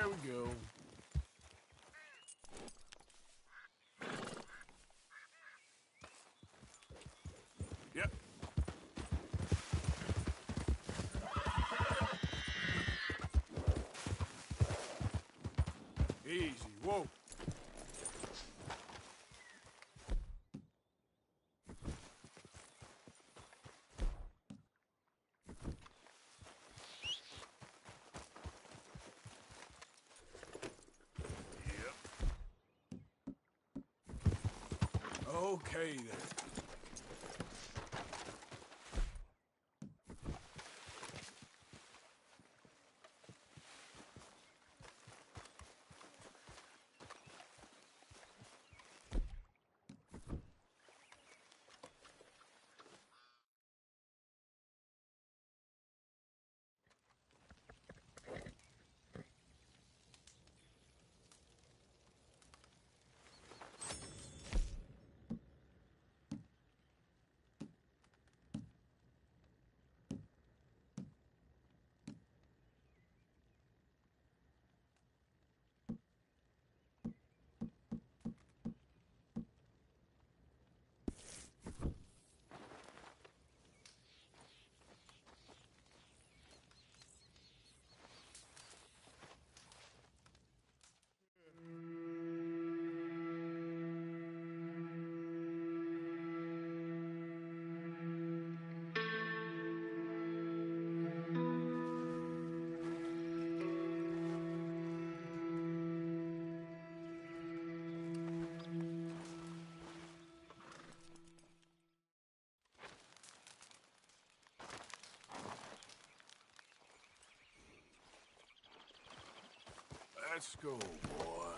[SPEAKER 4] There we go. Yep. Easy, whoa. Okay, then. Let's go, boy.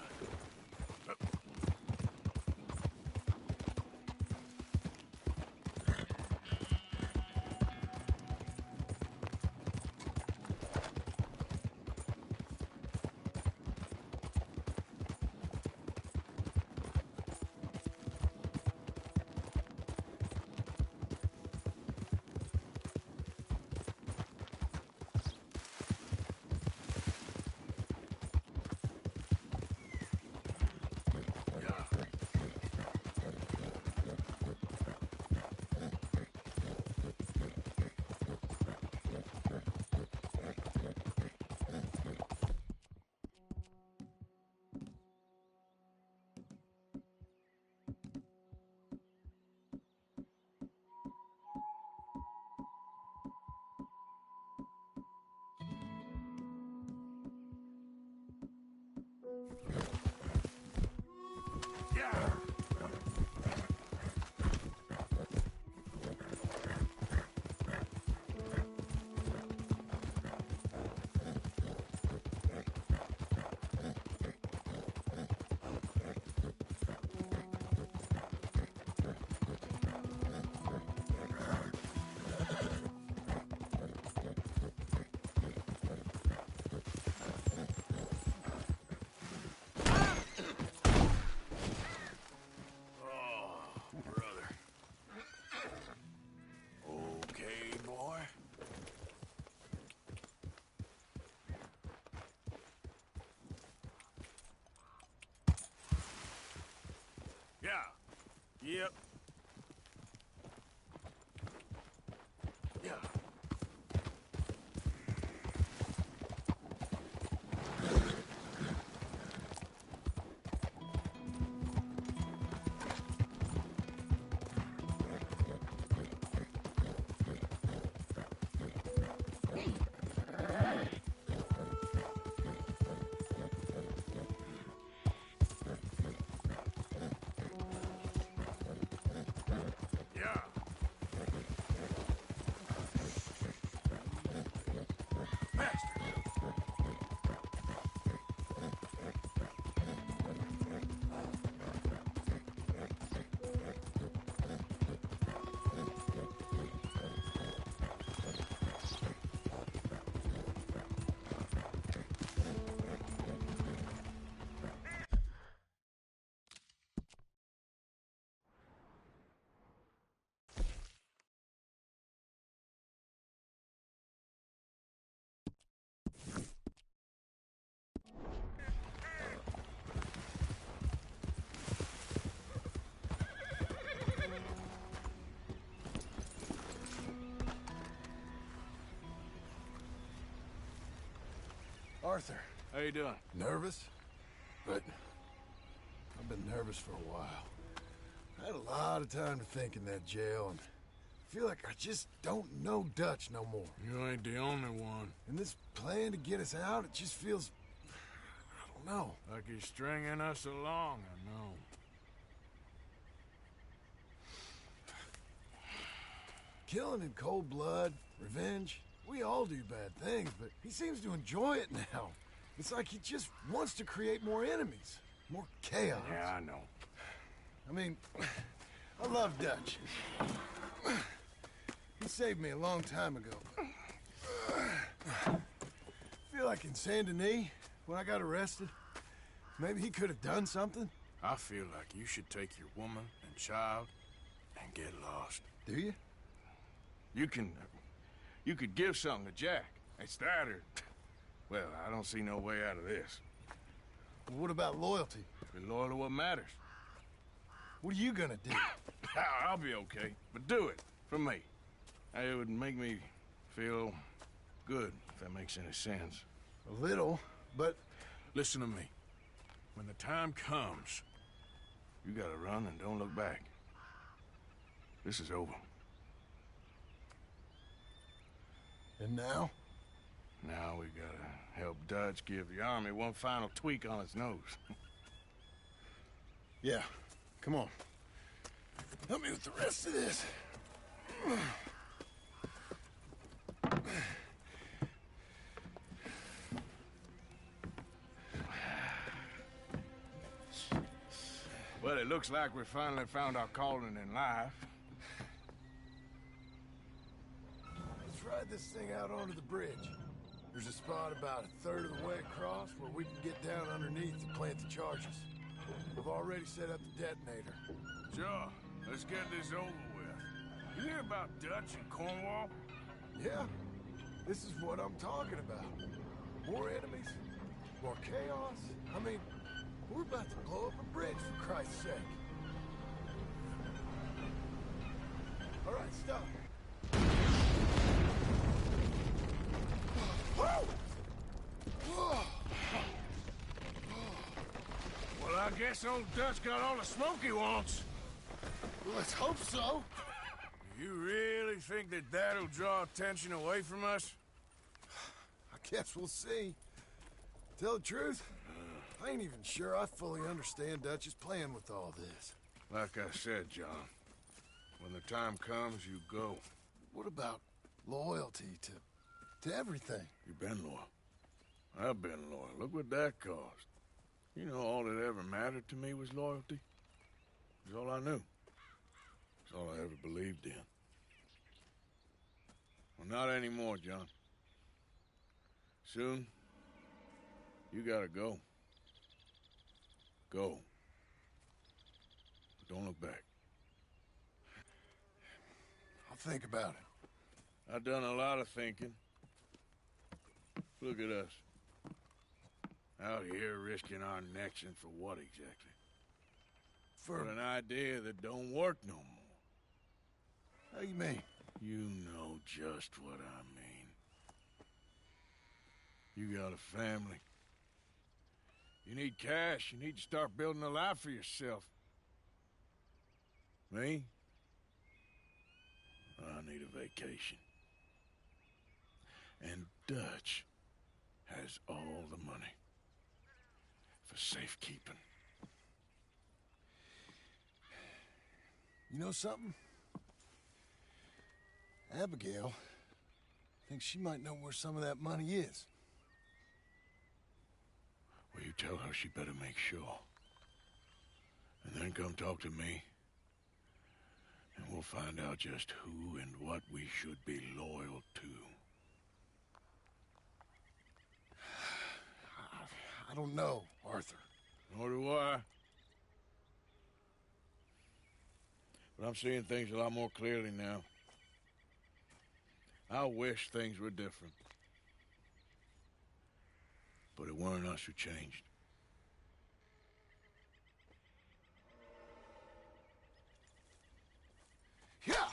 [SPEAKER 9] Arthur.
[SPEAKER 4] How you doing?
[SPEAKER 9] Nervous? But I've been nervous for a while. I had a lot of time to think in that jail, and I feel like I just don't know Dutch no more.
[SPEAKER 4] You ain't the only one.
[SPEAKER 9] And this plan to get us out, it just feels... I don't know.
[SPEAKER 4] Like he's stringing us along, I know.
[SPEAKER 9] Killing in cold blood, revenge, we all do bad things, but he seems to enjoy it now. It's like he just wants to create more enemies, more chaos.
[SPEAKER 4] Yeah, I know.
[SPEAKER 9] I mean, I love Dutch. He saved me a long time ago. I feel like in Saint Denis, when I got arrested, maybe he could have done something.
[SPEAKER 4] I feel like you should take your woman and child and get lost.
[SPEAKER 9] Do you?
[SPEAKER 4] You could give something to Jack. It's that or... Well, I don't see no way out of this.
[SPEAKER 9] Well, what about loyalty?
[SPEAKER 4] Be loyal to what matters.
[SPEAKER 9] What are you gonna do?
[SPEAKER 4] I'll be okay, but do it for me. It would make me feel good, if that makes any sense.
[SPEAKER 9] A little, but...
[SPEAKER 4] Listen to me. When the time comes, you gotta run and don't look back. This is over.
[SPEAKER 9] And now?
[SPEAKER 4] Now we gotta help Dutch give the army one final tweak on its nose.
[SPEAKER 9] Yeah, come on. Help me with the rest of this.
[SPEAKER 4] Well, it looks like we finally found our calling in life.
[SPEAKER 9] Let's ride this thing out onto the bridge. There's a spot about a third of the way across where we can get down underneath to plant the charges. We've already set up the detonator.
[SPEAKER 4] Sure. Let's get this over with. You hear about Dutch and Cornwall?
[SPEAKER 9] Yeah. This is what I'm talking about. More enemies, more chaos. I mean, we're about to blow up a bridge, for Christ's sake. All right, stop.
[SPEAKER 4] Well, I guess old Dutch got all the smoke he wants.
[SPEAKER 9] Well, let's hope so.
[SPEAKER 4] You really think that that'll draw attention away from us?
[SPEAKER 9] I guess we'll see. Tell the truth, I ain't even sure I fully understand Dutch's plan with all this.
[SPEAKER 4] Like I said, John, when the time comes, you go.
[SPEAKER 9] What about loyalty to everything?
[SPEAKER 4] You've been loyal. I've been loyal. Look what that cost. You know, all that ever mattered to me was loyalty. It was all I knew. It's all I ever believed in. Well, not anymore, John. Soon, you gotta go. Go. But don't look back.
[SPEAKER 9] I'll think about it.
[SPEAKER 4] I've done a lot of thinking. Look at us. Out here risking our necks, and for what exactly? For an idea that don't work no more.
[SPEAKER 9] How you mean?
[SPEAKER 4] You know just what I mean. You got a family. You need cash. You need to start building a life for yourself. Me? I need a vacation. And Dutch has all the money. For safekeeping.
[SPEAKER 9] You know something? Abigail thinks she might know where some of that money is.
[SPEAKER 4] Well, you tell her she better make sure. And then come talk to me. And we'll find out just who and what we should be loyal to.
[SPEAKER 9] I don't know, Arthur.
[SPEAKER 4] Nor do I. But I'm seeing things a lot more clearly now. I wish things were different. But it weren't us who changed.
[SPEAKER 9] Yeah!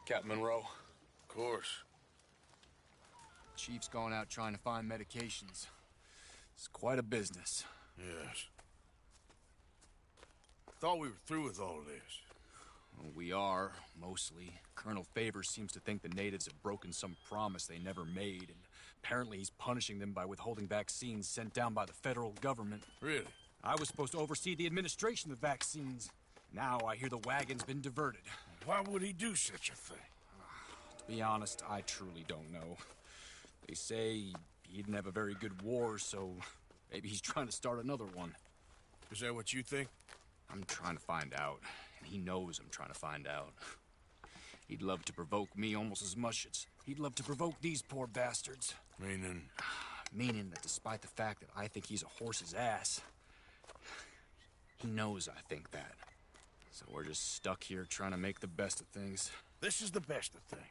[SPEAKER 14] Captain Monroe.
[SPEAKER 4] Of course.
[SPEAKER 14] Chief's gone out trying to find medications. It's quite a business.
[SPEAKER 4] Yes. Thought we were through with all this.
[SPEAKER 14] Well, we are, mostly. Colonel Favors seems to think the natives have broken some promise they never made, and apparently he's punishing them by withholding vaccines sent down by the federal government.
[SPEAKER 4] Really?
[SPEAKER 14] I was supposed to oversee the administration of the vaccines. Now I hear the wagon's been diverted.
[SPEAKER 4] Why would he do such a thing?
[SPEAKER 14] To be honest, I truly don't know. They say he didn't have a very good war, so maybe he's trying to start another one.
[SPEAKER 4] Is that what you think?
[SPEAKER 14] I'm trying to find out, and he knows I'm trying to find out. He'd love to provoke me almost as much as he'd love to provoke these poor bastards.
[SPEAKER 4] Meaning?
[SPEAKER 14] Meaning that despite the fact that I think he's a horse's ass, he knows I think that. So we're just stuck here trying to make the best of things.
[SPEAKER 4] This is the best of things.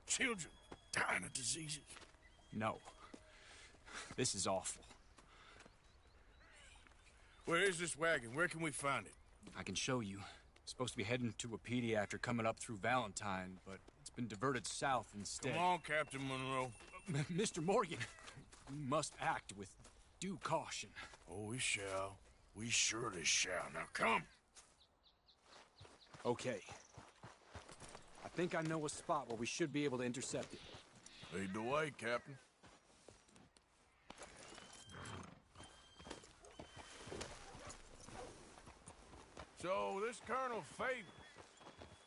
[SPEAKER 4] Children dying of diseases.
[SPEAKER 14] No. This is awful.
[SPEAKER 4] Where is this wagon? Where can we find it?
[SPEAKER 14] I can show you. Supposed to be heading to a PD after coming up through Valentine, but it's been diverted south instead.
[SPEAKER 4] Come on, Captain Monroe.
[SPEAKER 14] Mr. Morgan, we must act with due caution.
[SPEAKER 4] Oh, we shall. We surely shall. Now, come.
[SPEAKER 14] Okay. I think I know a spot where we should be able to intercept it.
[SPEAKER 4] Lead the way, Captain. So, this Colonel Favors,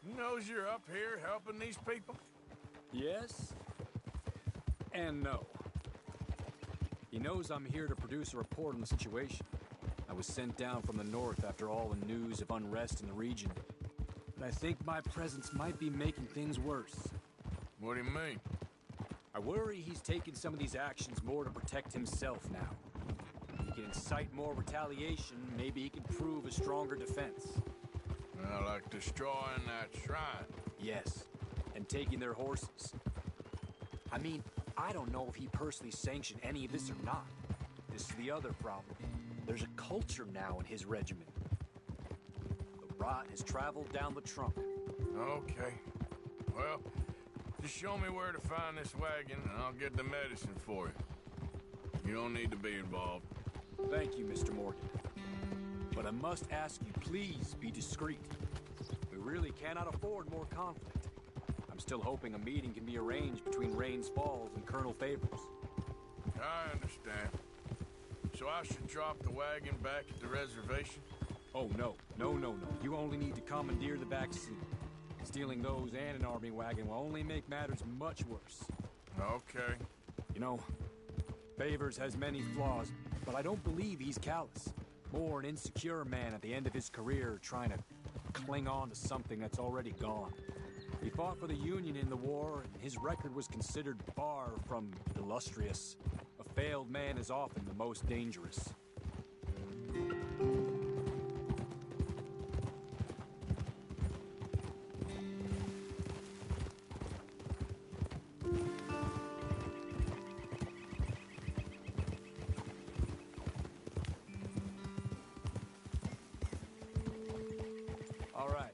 [SPEAKER 4] he knows you're up here helping these people?
[SPEAKER 14] Yes. And no. He knows I'm here to produce a report on the situation. I was sent down from the north after all the news of unrest in the region. But I think my presence might be making things worse.
[SPEAKER 4] What do you mean?
[SPEAKER 14] I worry he's taking some of these actions more to protect himself now. If he can incite more retaliation, maybe he can prove a stronger defense.
[SPEAKER 4] Well, like destroying that shrine.
[SPEAKER 14] Yes, and taking their horses. I mean, I don't know if he personally sanctioned any of this or not. This is the other problem. There's a culture now in his regiment. The rot has traveled down the trunk.
[SPEAKER 4] Okay. Well, just show me where to find this wagon, and I'll get the medicine for you. You don't need to be involved.
[SPEAKER 14] Thank you, Mr. Morgan. But I must ask you, please be discreet. We really cannot afford more conflict. I'm still hoping a meeting can be arranged between Rains Falls and Colonel Favors.
[SPEAKER 4] I understand. So I should drop the wagon back at the reservation?
[SPEAKER 14] Oh, no. No, no, no. You only need to commandeer the vaccine. Stealing those and an army wagon will only make matters much worse.
[SPEAKER 4] Okay.
[SPEAKER 14] You know, Favors has many flaws, but I don't believe he's callous. More an insecure man at the end of his career trying to cling on to something that's already gone. He fought for the Union in the war, and his record was considered far from illustrious. A failed man is often the most dangerous. All right.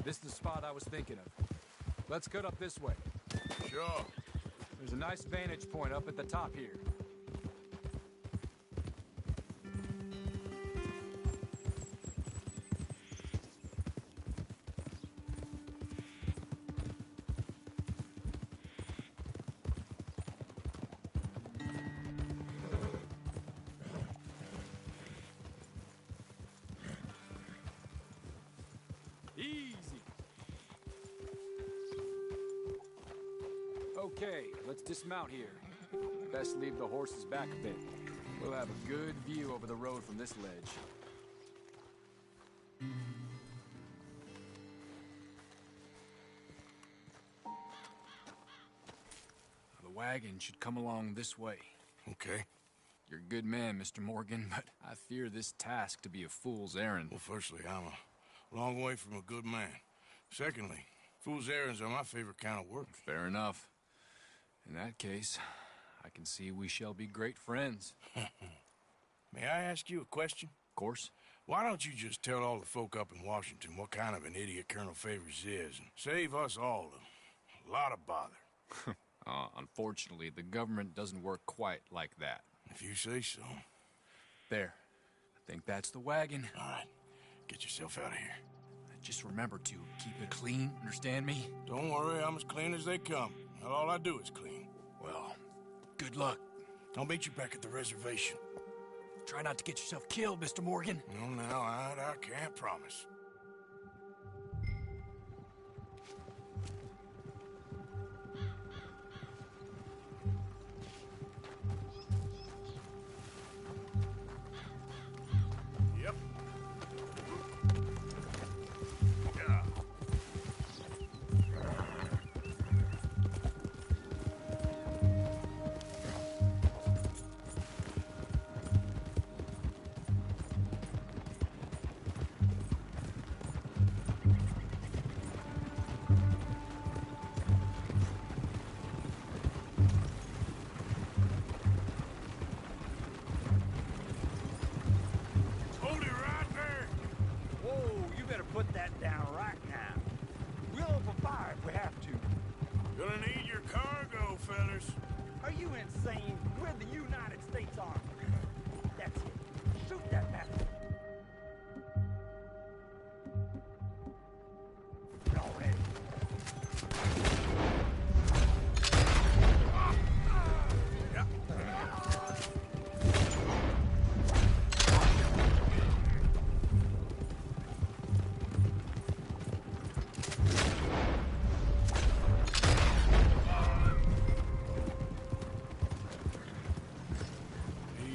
[SPEAKER 14] This is the spot I was thinking of. Let's cut up this way.
[SPEAKER 4] Sure.
[SPEAKER 14] There's a nice vantage point up at the top here. Easy. Okay, let's dismount here. Best leave the horses back a bit. We'll have a good view over the road from this ledge. The wagon should come along this way.
[SPEAKER 4] Okay.
[SPEAKER 14] You're a good man, Mr. Morgan, but I fear this task to be a fool's errand.
[SPEAKER 4] Well, firstly, I'm a long way from a good man. Secondly, fool's errands are my favorite kind of work.
[SPEAKER 14] Fair enough. In that case, I can see we shall be great friends.
[SPEAKER 4] May I ask you a question?
[SPEAKER 14] Of course.
[SPEAKER 4] Why don't you just tell all the folk up in Washington what kind of an idiot Colonel Favors is and save us all a lot of bother?
[SPEAKER 14] Unfortunately, the government doesn't work quite like that.
[SPEAKER 4] If you say so.
[SPEAKER 14] There. I think that's the wagon.
[SPEAKER 4] All right. Get yourself out of here.
[SPEAKER 14] Just remember to keep it clean, understand me?
[SPEAKER 4] Don't worry, I'm as clean as they come. Not all I do is clean.
[SPEAKER 14] Well, good luck.
[SPEAKER 4] I'll meet you back at the reservation.
[SPEAKER 14] Try not to get yourself killed, Mr. Morgan.
[SPEAKER 4] No, now, I can't promise. Yep. Yeah. Hold it right there.
[SPEAKER 7] Whoa, you better put that down right now. We'll open fire if we have to.
[SPEAKER 4] Gonna need your cargo, fellas.
[SPEAKER 7] Are you insane? We're the United States Army. That's it. Shoot that bastard. Go ahead.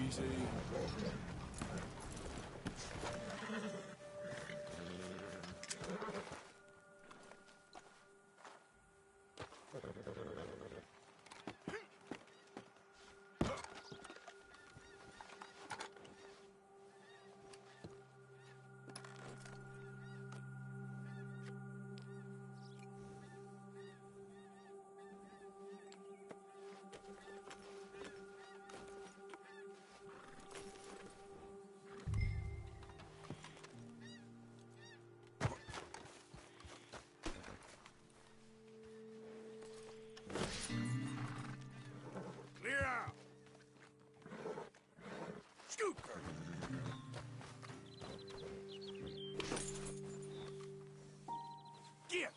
[SPEAKER 4] Easy. Clear out. Scoot, girl. Get.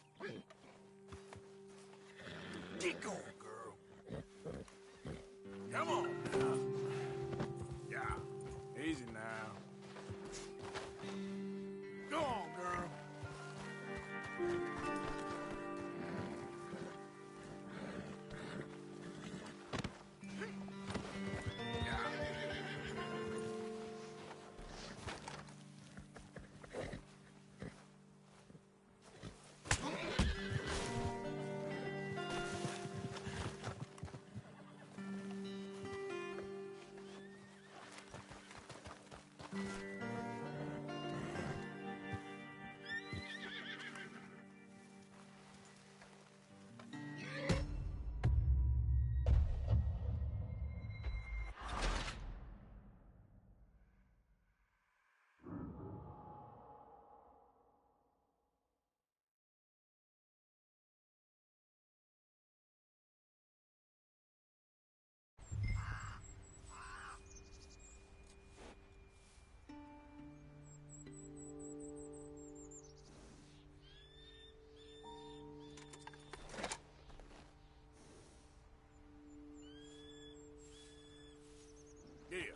[SPEAKER 4] Get going, girl. Come on now. Yeah. Easy now. Go on, girl. Yeah.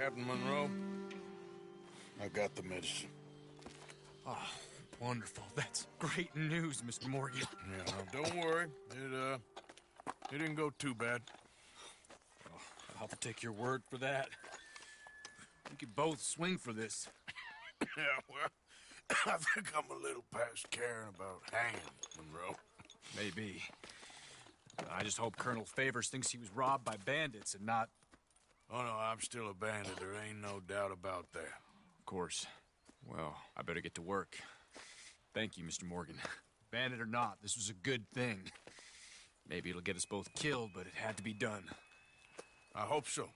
[SPEAKER 4] Captain Monroe, I got the medicine.
[SPEAKER 14] Oh,
[SPEAKER 6] wonderful. That's great news, Mr. Morgan.
[SPEAKER 4] Yeah, don't worry. It didn't go too bad.
[SPEAKER 6] Oh, I'll have to take your word for that. We could both swing for this.
[SPEAKER 4] Yeah, well, I think I'm a little past caring about hanging, Monroe.
[SPEAKER 6] Maybe. I just hope Colonel Favors thinks he was robbed by bandits and not...
[SPEAKER 4] Oh, no, I'm still a bandit. There ain't no doubt about that.
[SPEAKER 6] Of course. Well, I better get to work. Thank you, Mr. Morgan. Bandit or not, this was a good thing. Maybe it'll get us both killed, but it had to be done.
[SPEAKER 4] I hope so.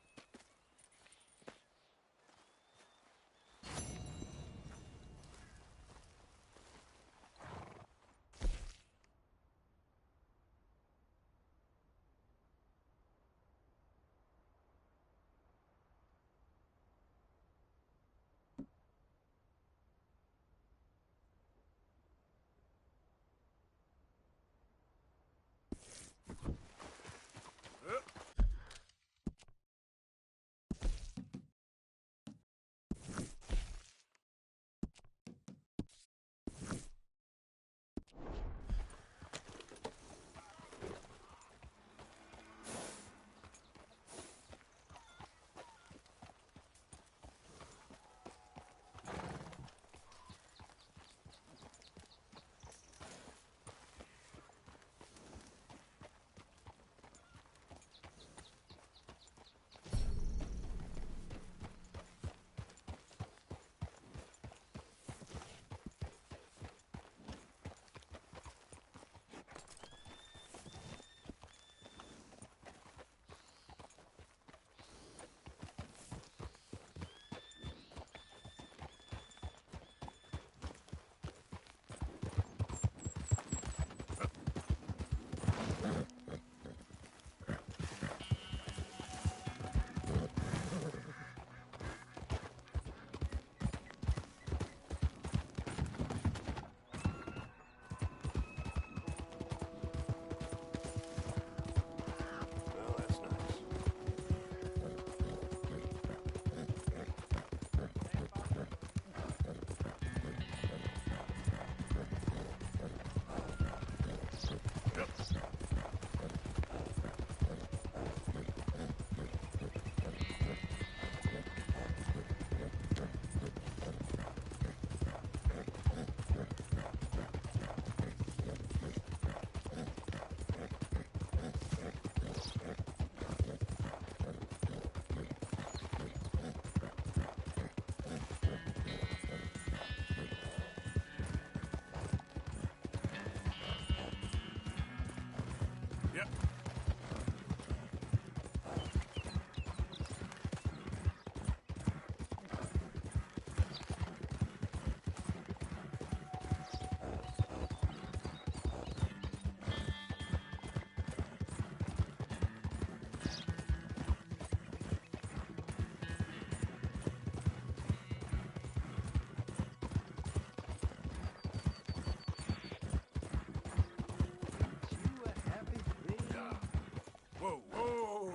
[SPEAKER 9] Whoa, whoa!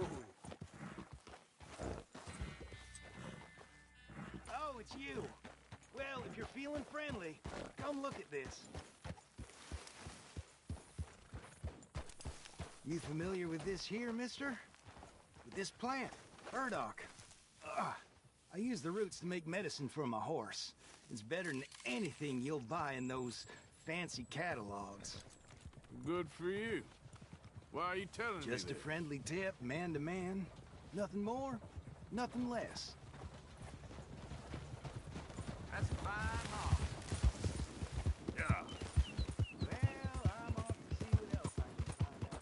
[SPEAKER 7] Oh, it's you. Well, if you're feeling friendly, come look at this. You familiar with this here, mister? With this plant, burdock. I use the roots to make medicine for my horse. It's better than anything you'll buy in those fancy catalogs.
[SPEAKER 4] Good for you. Why are you telling me
[SPEAKER 7] Just a
[SPEAKER 4] this?
[SPEAKER 7] friendly tip, man to man. Nothing more, nothing less.
[SPEAKER 9] That's a fine hog. Yeah.
[SPEAKER 7] Well, I'm off to see what else I can find out.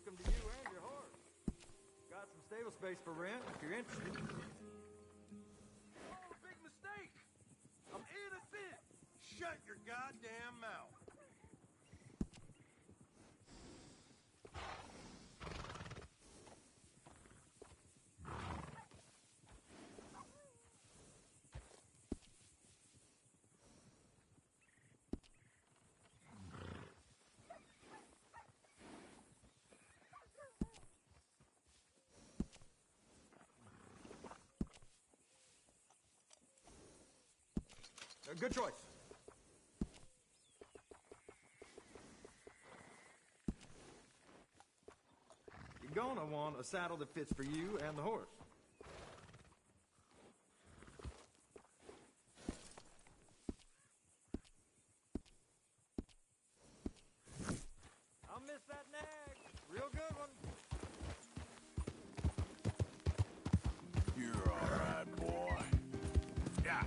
[SPEAKER 17] welcome to you and your horse. Got some stable space for rent if you're interested.
[SPEAKER 9] Oh, big mistake! I'm innocent! Shut your goddamn mouth!
[SPEAKER 17] Good choice. You're gonna want a saddle that fits for you and the horse. I'll miss that nag. Real good one.
[SPEAKER 4] You're all right, boy. Yeah.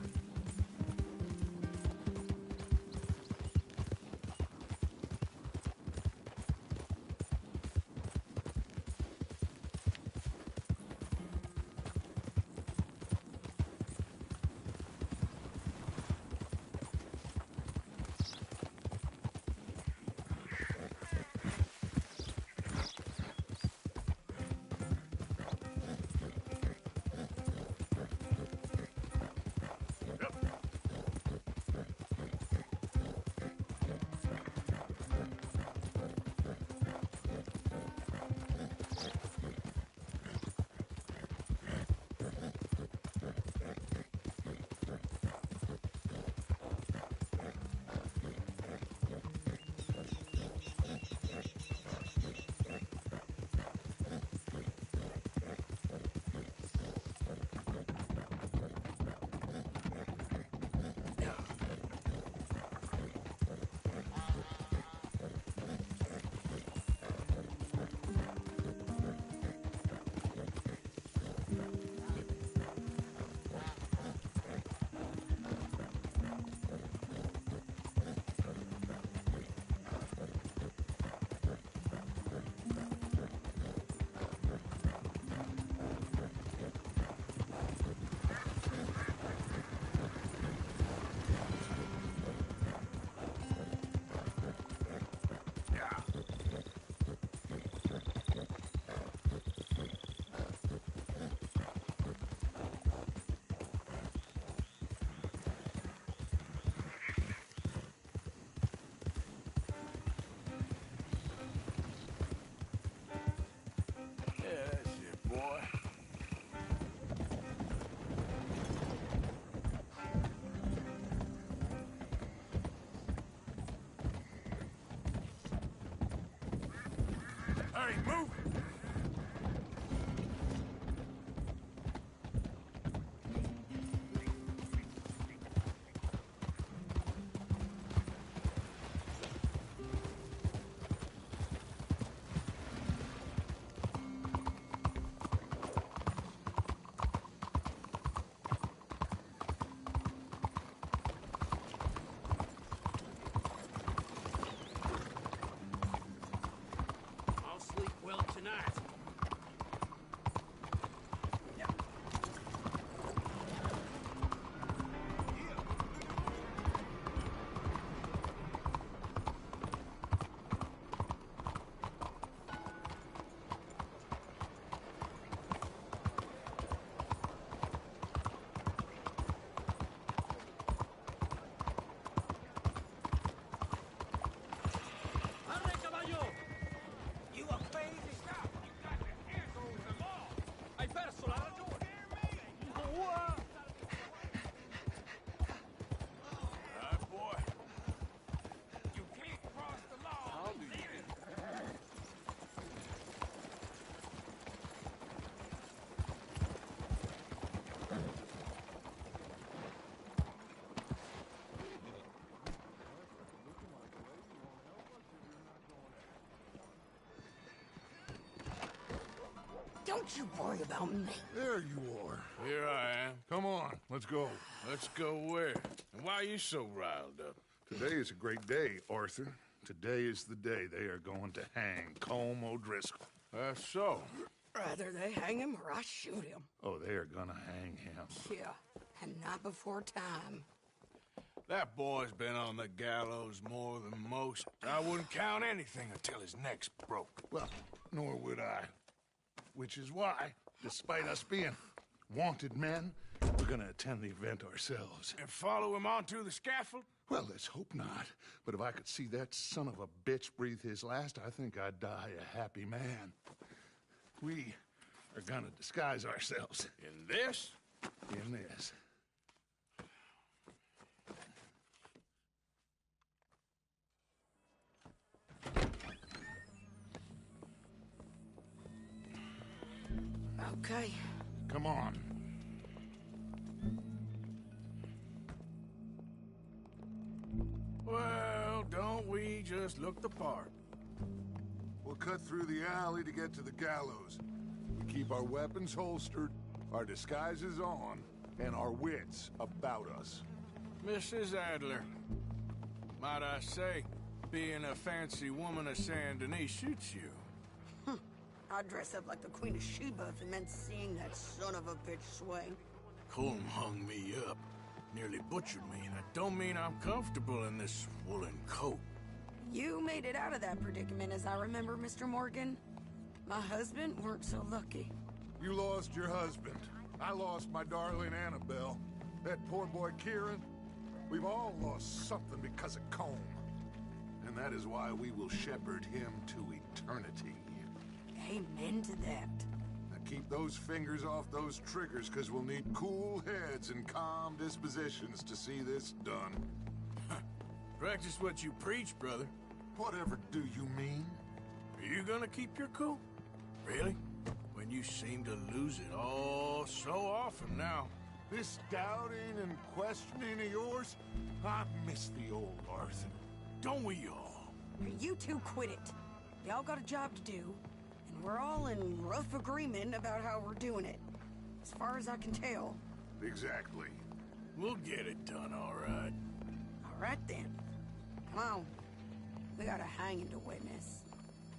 [SPEAKER 4] Hurry, move!
[SPEAKER 15] I'll sleep well tonight.
[SPEAKER 9] Arre, caballo! You are crazy! Stop! You got your hands over the law! Hai perso la ragione! What?
[SPEAKER 4] All right, boy.
[SPEAKER 9] You can't cross the law!
[SPEAKER 4] I'll do you.
[SPEAKER 18] Don't you worry about me.
[SPEAKER 2] There you are.
[SPEAKER 4] Here I am.
[SPEAKER 2] Come on, let's go.
[SPEAKER 4] Let's go where? And why are you so riled up?
[SPEAKER 2] Today is a great day, Arthur. Today is the day they are going to hang Colm O'Driscoll.
[SPEAKER 4] That's so.
[SPEAKER 18] Rather they hang him or I shoot him.
[SPEAKER 2] Oh, they are gonna hang him.
[SPEAKER 18] Yeah, and not before time.
[SPEAKER 4] That boy's been on the gallows more than most. I wouldn't count anything until his neck's broke.
[SPEAKER 2] Well, nor would I. Which is why, despite us being wanted men, we're gonna attend the event ourselves.
[SPEAKER 4] And follow him onto the scaffold?
[SPEAKER 2] Well, let's hope not. But if I could see that son of a bitch breathe his last, I think I'd die a happy man. We are gonna disguise ourselves.
[SPEAKER 4] In this?
[SPEAKER 2] In this.
[SPEAKER 18] Okay.
[SPEAKER 2] Come on.
[SPEAKER 4] Well, don't we just look the part?
[SPEAKER 2] We'll cut through the alley to get to the gallows. We keep our weapons holstered, our disguises on, and our wits about us.
[SPEAKER 4] Mrs. Adler, might I say, being a fancy woman of Saint Denis suits you.
[SPEAKER 18] I'd dress up like the Queen of Sheba if it meant seeing that son of a bitch swing.
[SPEAKER 4] Colm hung me up, nearly butchered me. That don't mean I'm comfortable in this woolen coat.
[SPEAKER 18] You made it out of that predicament, as I remember, Mr. Morgan. My husband weren't so lucky.
[SPEAKER 2] You lost your husband. I lost my darling Annabelle. That poor boy Kieran. We've all lost something because of Colm. And that is why we will shepherd him to eternity.
[SPEAKER 18] Amen to that.
[SPEAKER 2] Now keep those fingers off those triggers, because we'll need cool heads and calm dispositions to see this done.
[SPEAKER 4] Practice what you preach, brother.
[SPEAKER 2] Whatever do you mean?
[SPEAKER 4] Are you gonna keep your cool? Really? When you seem to lose it all so often now.
[SPEAKER 2] This doubting and questioning of yours, I miss the old Arthur.
[SPEAKER 4] Don't we all?
[SPEAKER 18] You two quit it. Y'all got a job to do, and we're all in rough agreement about how we're doing it. As far as I can tell.
[SPEAKER 2] Exactly.
[SPEAKER 4] We'll get it done, all right.
[SPEAKER 18] All right, then. Come on. We got a hanging to witness.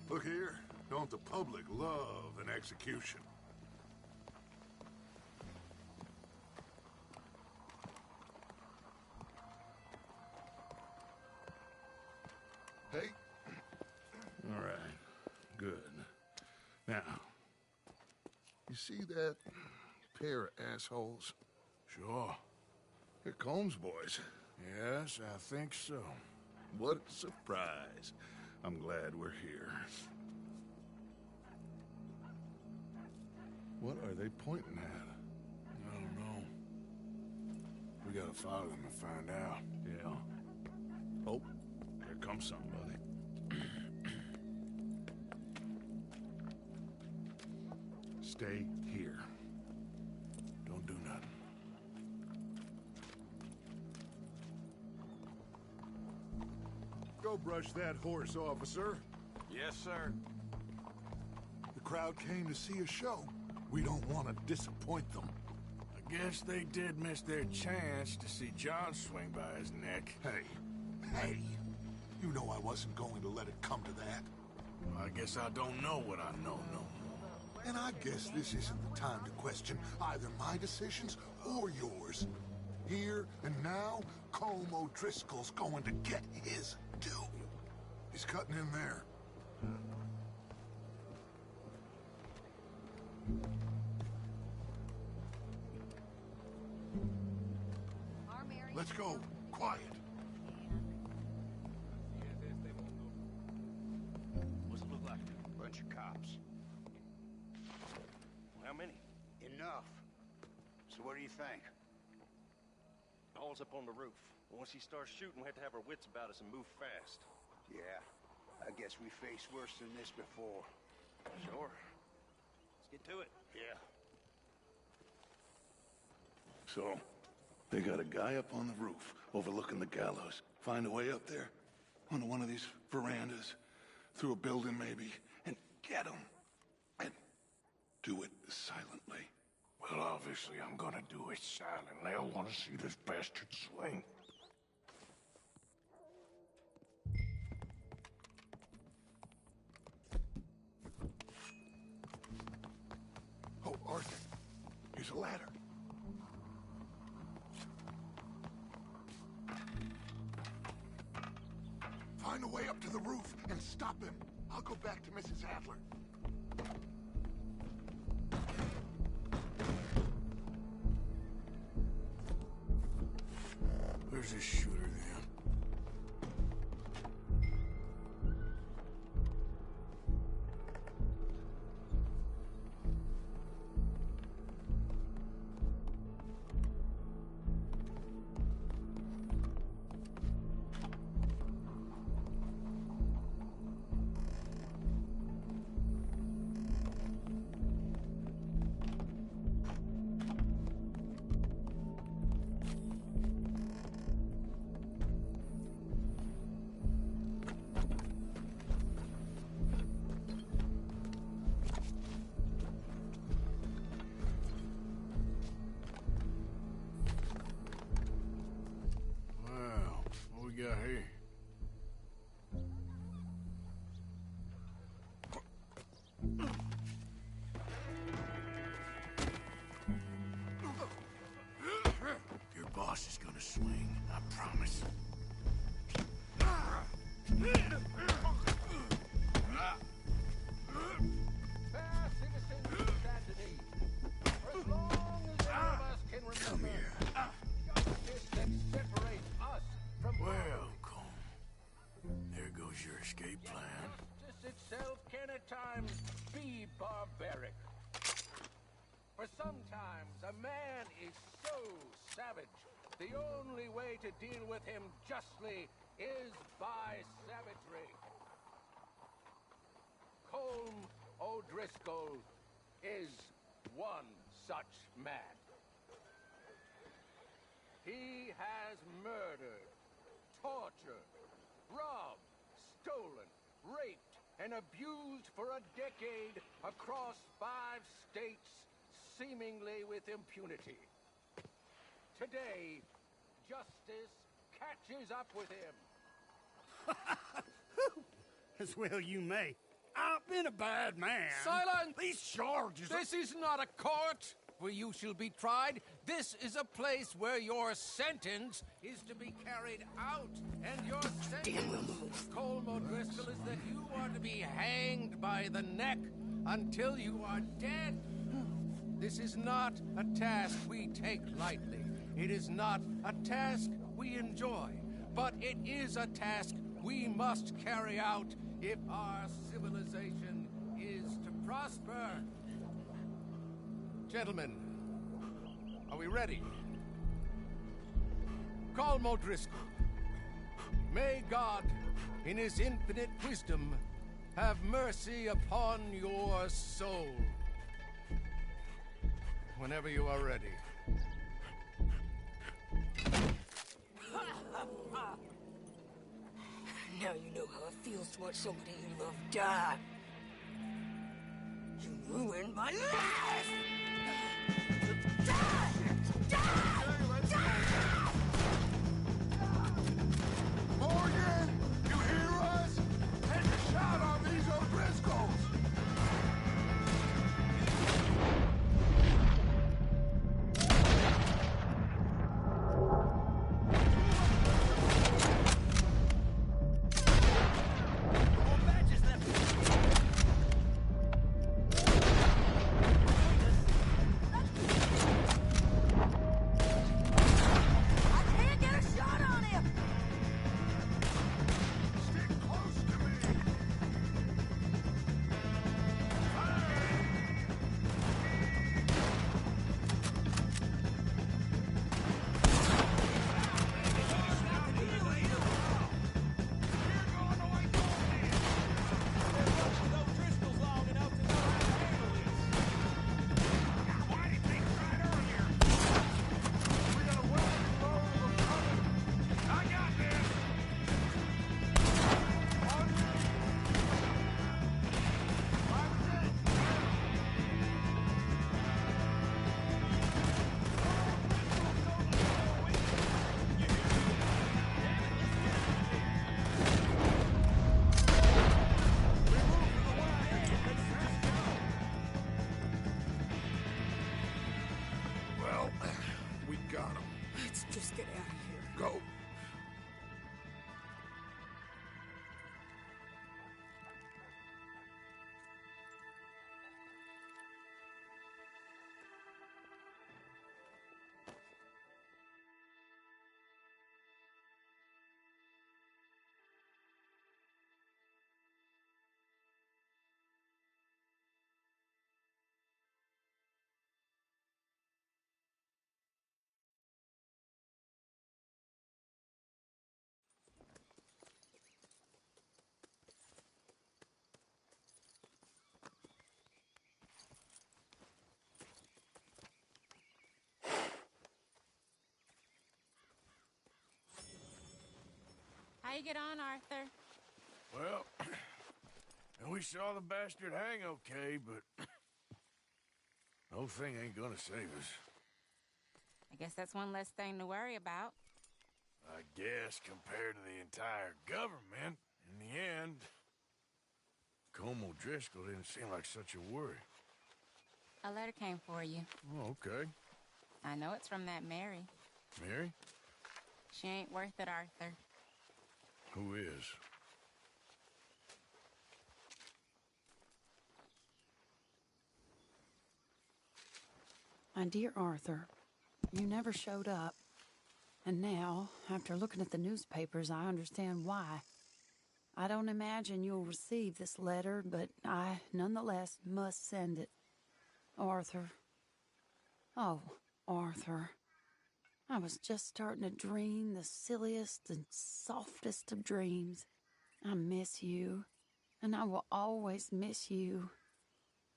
[SPEAKER 2] Look here. Don't the public love an execution? Hey. All right. Good. Now, you see that pair of assholes?
[SPEAKER 4] Sure.
[SPEAKER 2] They're Colm's boys.
[SPEAKER 4] Yes, I think so.
[SPEAKER 2] What a surprise. I'm glad we're here. What are they pointing at?
[SPEAKER 4] I don't know. We gotta follow them and find out.
[SPEAKER 2] Yeah. Oh, here comes somebody. Stay here.
[SPEAKER 4] Don't do nothing.
[SPEAKER 2] Go brush that horse, officer.
[SPEAKER 10] Yes, sir.
[SPEAKER 2] The crowd came to see a show. We don't want to disappoint them.
[SPEAKER 4] I guess they did miss their chance to see John swing by his neck.
[SPEAKER 2] Hey, you know I wasn't going to let it come to that.
[SPEAKER 4] Well, I guess I don't know what I know no more.
[SPEAKER 2] And I guess this isn't the time to question either my decisions or yours. Here and now, Colm O'Driscoll's going to get his due. He's cutting in there. Let's go. Quiet.
[SPEAKER 12] What's it look like? Bunch of cops. How many? Enough. So what do you think?
[SPEAKER 19] All's up on the roof. Once he starts shooting, we have to have our wits about us and move fast.
[SPEAKER 12] Yeah, I guess we faced worse than this before.
[SPEAKER 19] Sure. Let's get to it.
[SPEAKER 12] Yeah.
[SPEAKER 2] So, they got a guy up on the roof overlooking the gallows. Find a way up there, onto one of these verandas, through a building maybe, and get him. And do it silently.
[SPEAKER 9] Well, obviously, I'm gonna do it silently. I want to see this bastard swing.
[SPEAKER 2] a ladder. Find a way up to the roof and stop him. I'll go back to Mrs. Adler.
[SPEAKER 9] Where's this shooter then? Got here? Your boss is gonna swing, I promise.
[SPEAKER 20] Fair citizens of Saint Denis, for as long as any of us can remember,
[SPEAKER 9] Come here.
[SPEAKER 20] justice that separates us from
[SPEAKER 9] Well, Colm, there goes your escape plan.
[SPEAKER 20] justice itself can at times be barbaric. For sometimes a man is so savage, the only way to deal with him justly is by savagery. Colm O'Driscoll is one such man. He has murdered, tortured, robbed, stolen, raped, and abused for a decade across 5 states, seemingly with impunity. Today, justice catches up with him.
[SPEAKER 21] As well you may. I've been a bad man.
[SPEAKER 20] Silence!
[SPEAKER 21] These charges
[SPEAKER 20] This is not a court where you shall be tried. This is a place where your sentence is to be carried out. And your sentence, Colm O'Driscoll, is that you are to be hanged by the neck until you are dead. This is not a task we take lightly. It is not a task we enjoy. But it is a task we must carry out if our civilization is to prosper. Gentlemen, are we ready? Colm O'Driscoll, may God, in his infinite wisdom, have mercy upon your soul. Whenever you are ready.
[SPEAKER 18] Now you know how it feels to watch somebody you love die. You ruined my life! Die! Die! Die!
[SPEAKER 2] Morgan! You hear us? Take a shot on these O'Driscolls!
[SPEAKER 18] Let's just get out of here.
[SPEAKER 2] Go.
[SPEAKER 1] How you get on, Arthur?
[SPEAKER 4] Well, we saw the bastard hang okay, but the whole thing ain't gonna save us.
[SPEAKER 1] I guess that's one less thing to worry about.
[SPEAKER 4] I guess compared to the entire government, in the end, Colm O'Driscoll didn't seem like such a worry.
[SPEAKER 1] A letter came for you.
[SPEAKER 4] Oh, okay.
[SPEAKER 1] I know it's from that Mary.
[SPEAKER 4] Mary?
[SPEAKER 1] She ain't worth it, Arthur.
[SPEAKER 4] Who is?
[SPEAKER 22] My dear Arthur, you never showed up. And now, after looking at the newspapers, I understand why. I don't imagine you'll receive this letter, but I, nonetheless, must send it. Arthur. Oh, Arthur. I was just starting to dream the silliest and softest of dreams. I miss you, and I will always miss you.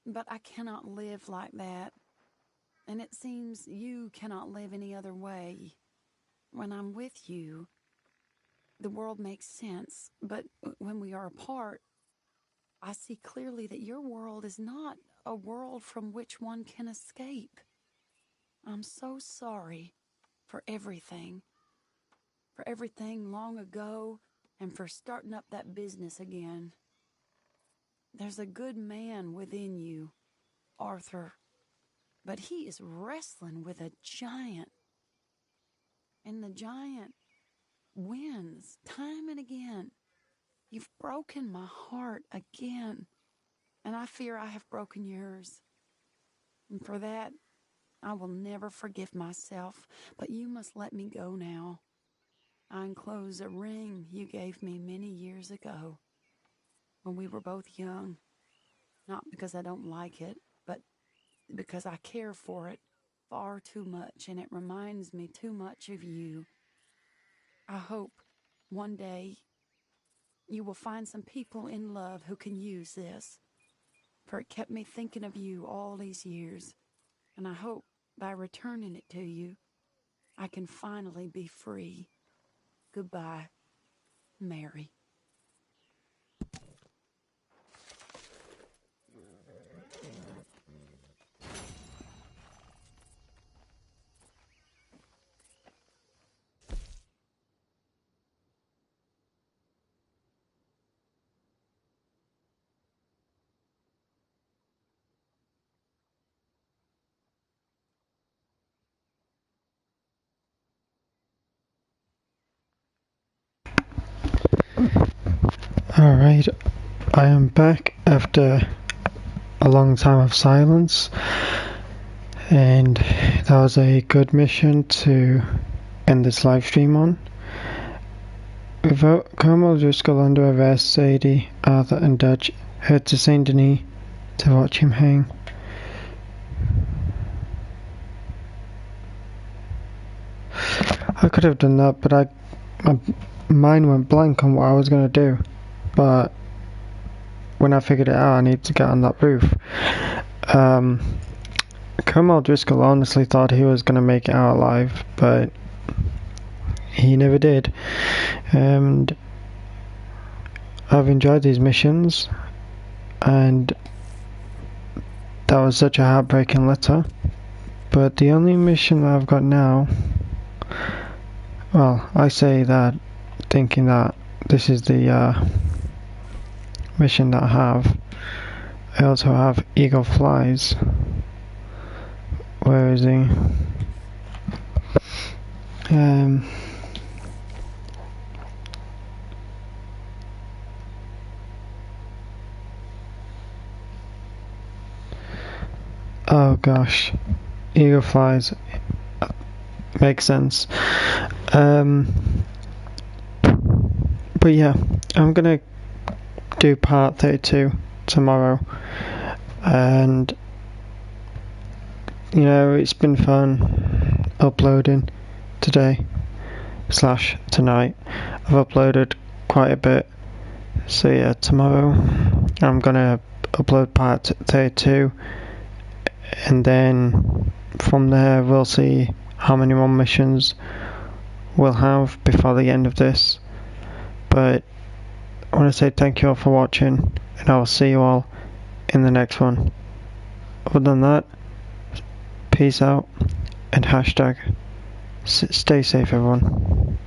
[SPEAKER 22] But I cannot live like that. And it seems you cannot live any other way. When I'm with you, the world makes sense. But when we are apart, I see clearly that your world is not a world from which one can escape. I'm so sorry for everything. For everything long ago, and for starting up that business again. There's a good man within you, Arthur, but he is wrestling with a giant. And the giant wins time and again. You've broken my heart again, and I fear I have broken yours. And for that, I will never forgive myself, but you must let me go now. I enclose a ring you gave me many years ago, when we were both young. Not because I don't like it, but because I care for it far too much, and it reminds me too much of you. I hope one day you will find some people in love who can use this, for it kept me thinking of you all these years, and I hope by returning it to you, I can finally be free. Goodbye, Mary.
[SPEAKER 23] Alright, I am back after a long time of silence, and that was a good mission to end this live stream on. Without Colm O'Driscoll under arrest, Sadie, Arthur and Dutch head to Saint Denis to watch him hang. I could have done that, but my mind went blank on what I was going to do. But when I figured it out, I needed to get on that roof. Colm O'Driscoll honestly thought he was going to make it out alive, but he never did. And I've enjoyed these missions, and that was such a heartbreaking letter. But the only mission that I've got now, well, I say that thinking that this is the mission that I have. I also have Eagle Flies. Where is he? Oh gosh, eagle flies. Makes sense. But yeah, I'm gonna do part 32 tomorrow, and you know, it's been fun uploading today / tonight. I've uploaded quite a bit, so yeah, tomorrow I'm gonna upload part 32, and then from there we'll see how many more missions we'll have before the end of this. But I want to say thank you all for watching, and I will see you all in the next one. Other than that, peace out, and hashtag stay safe, everyone.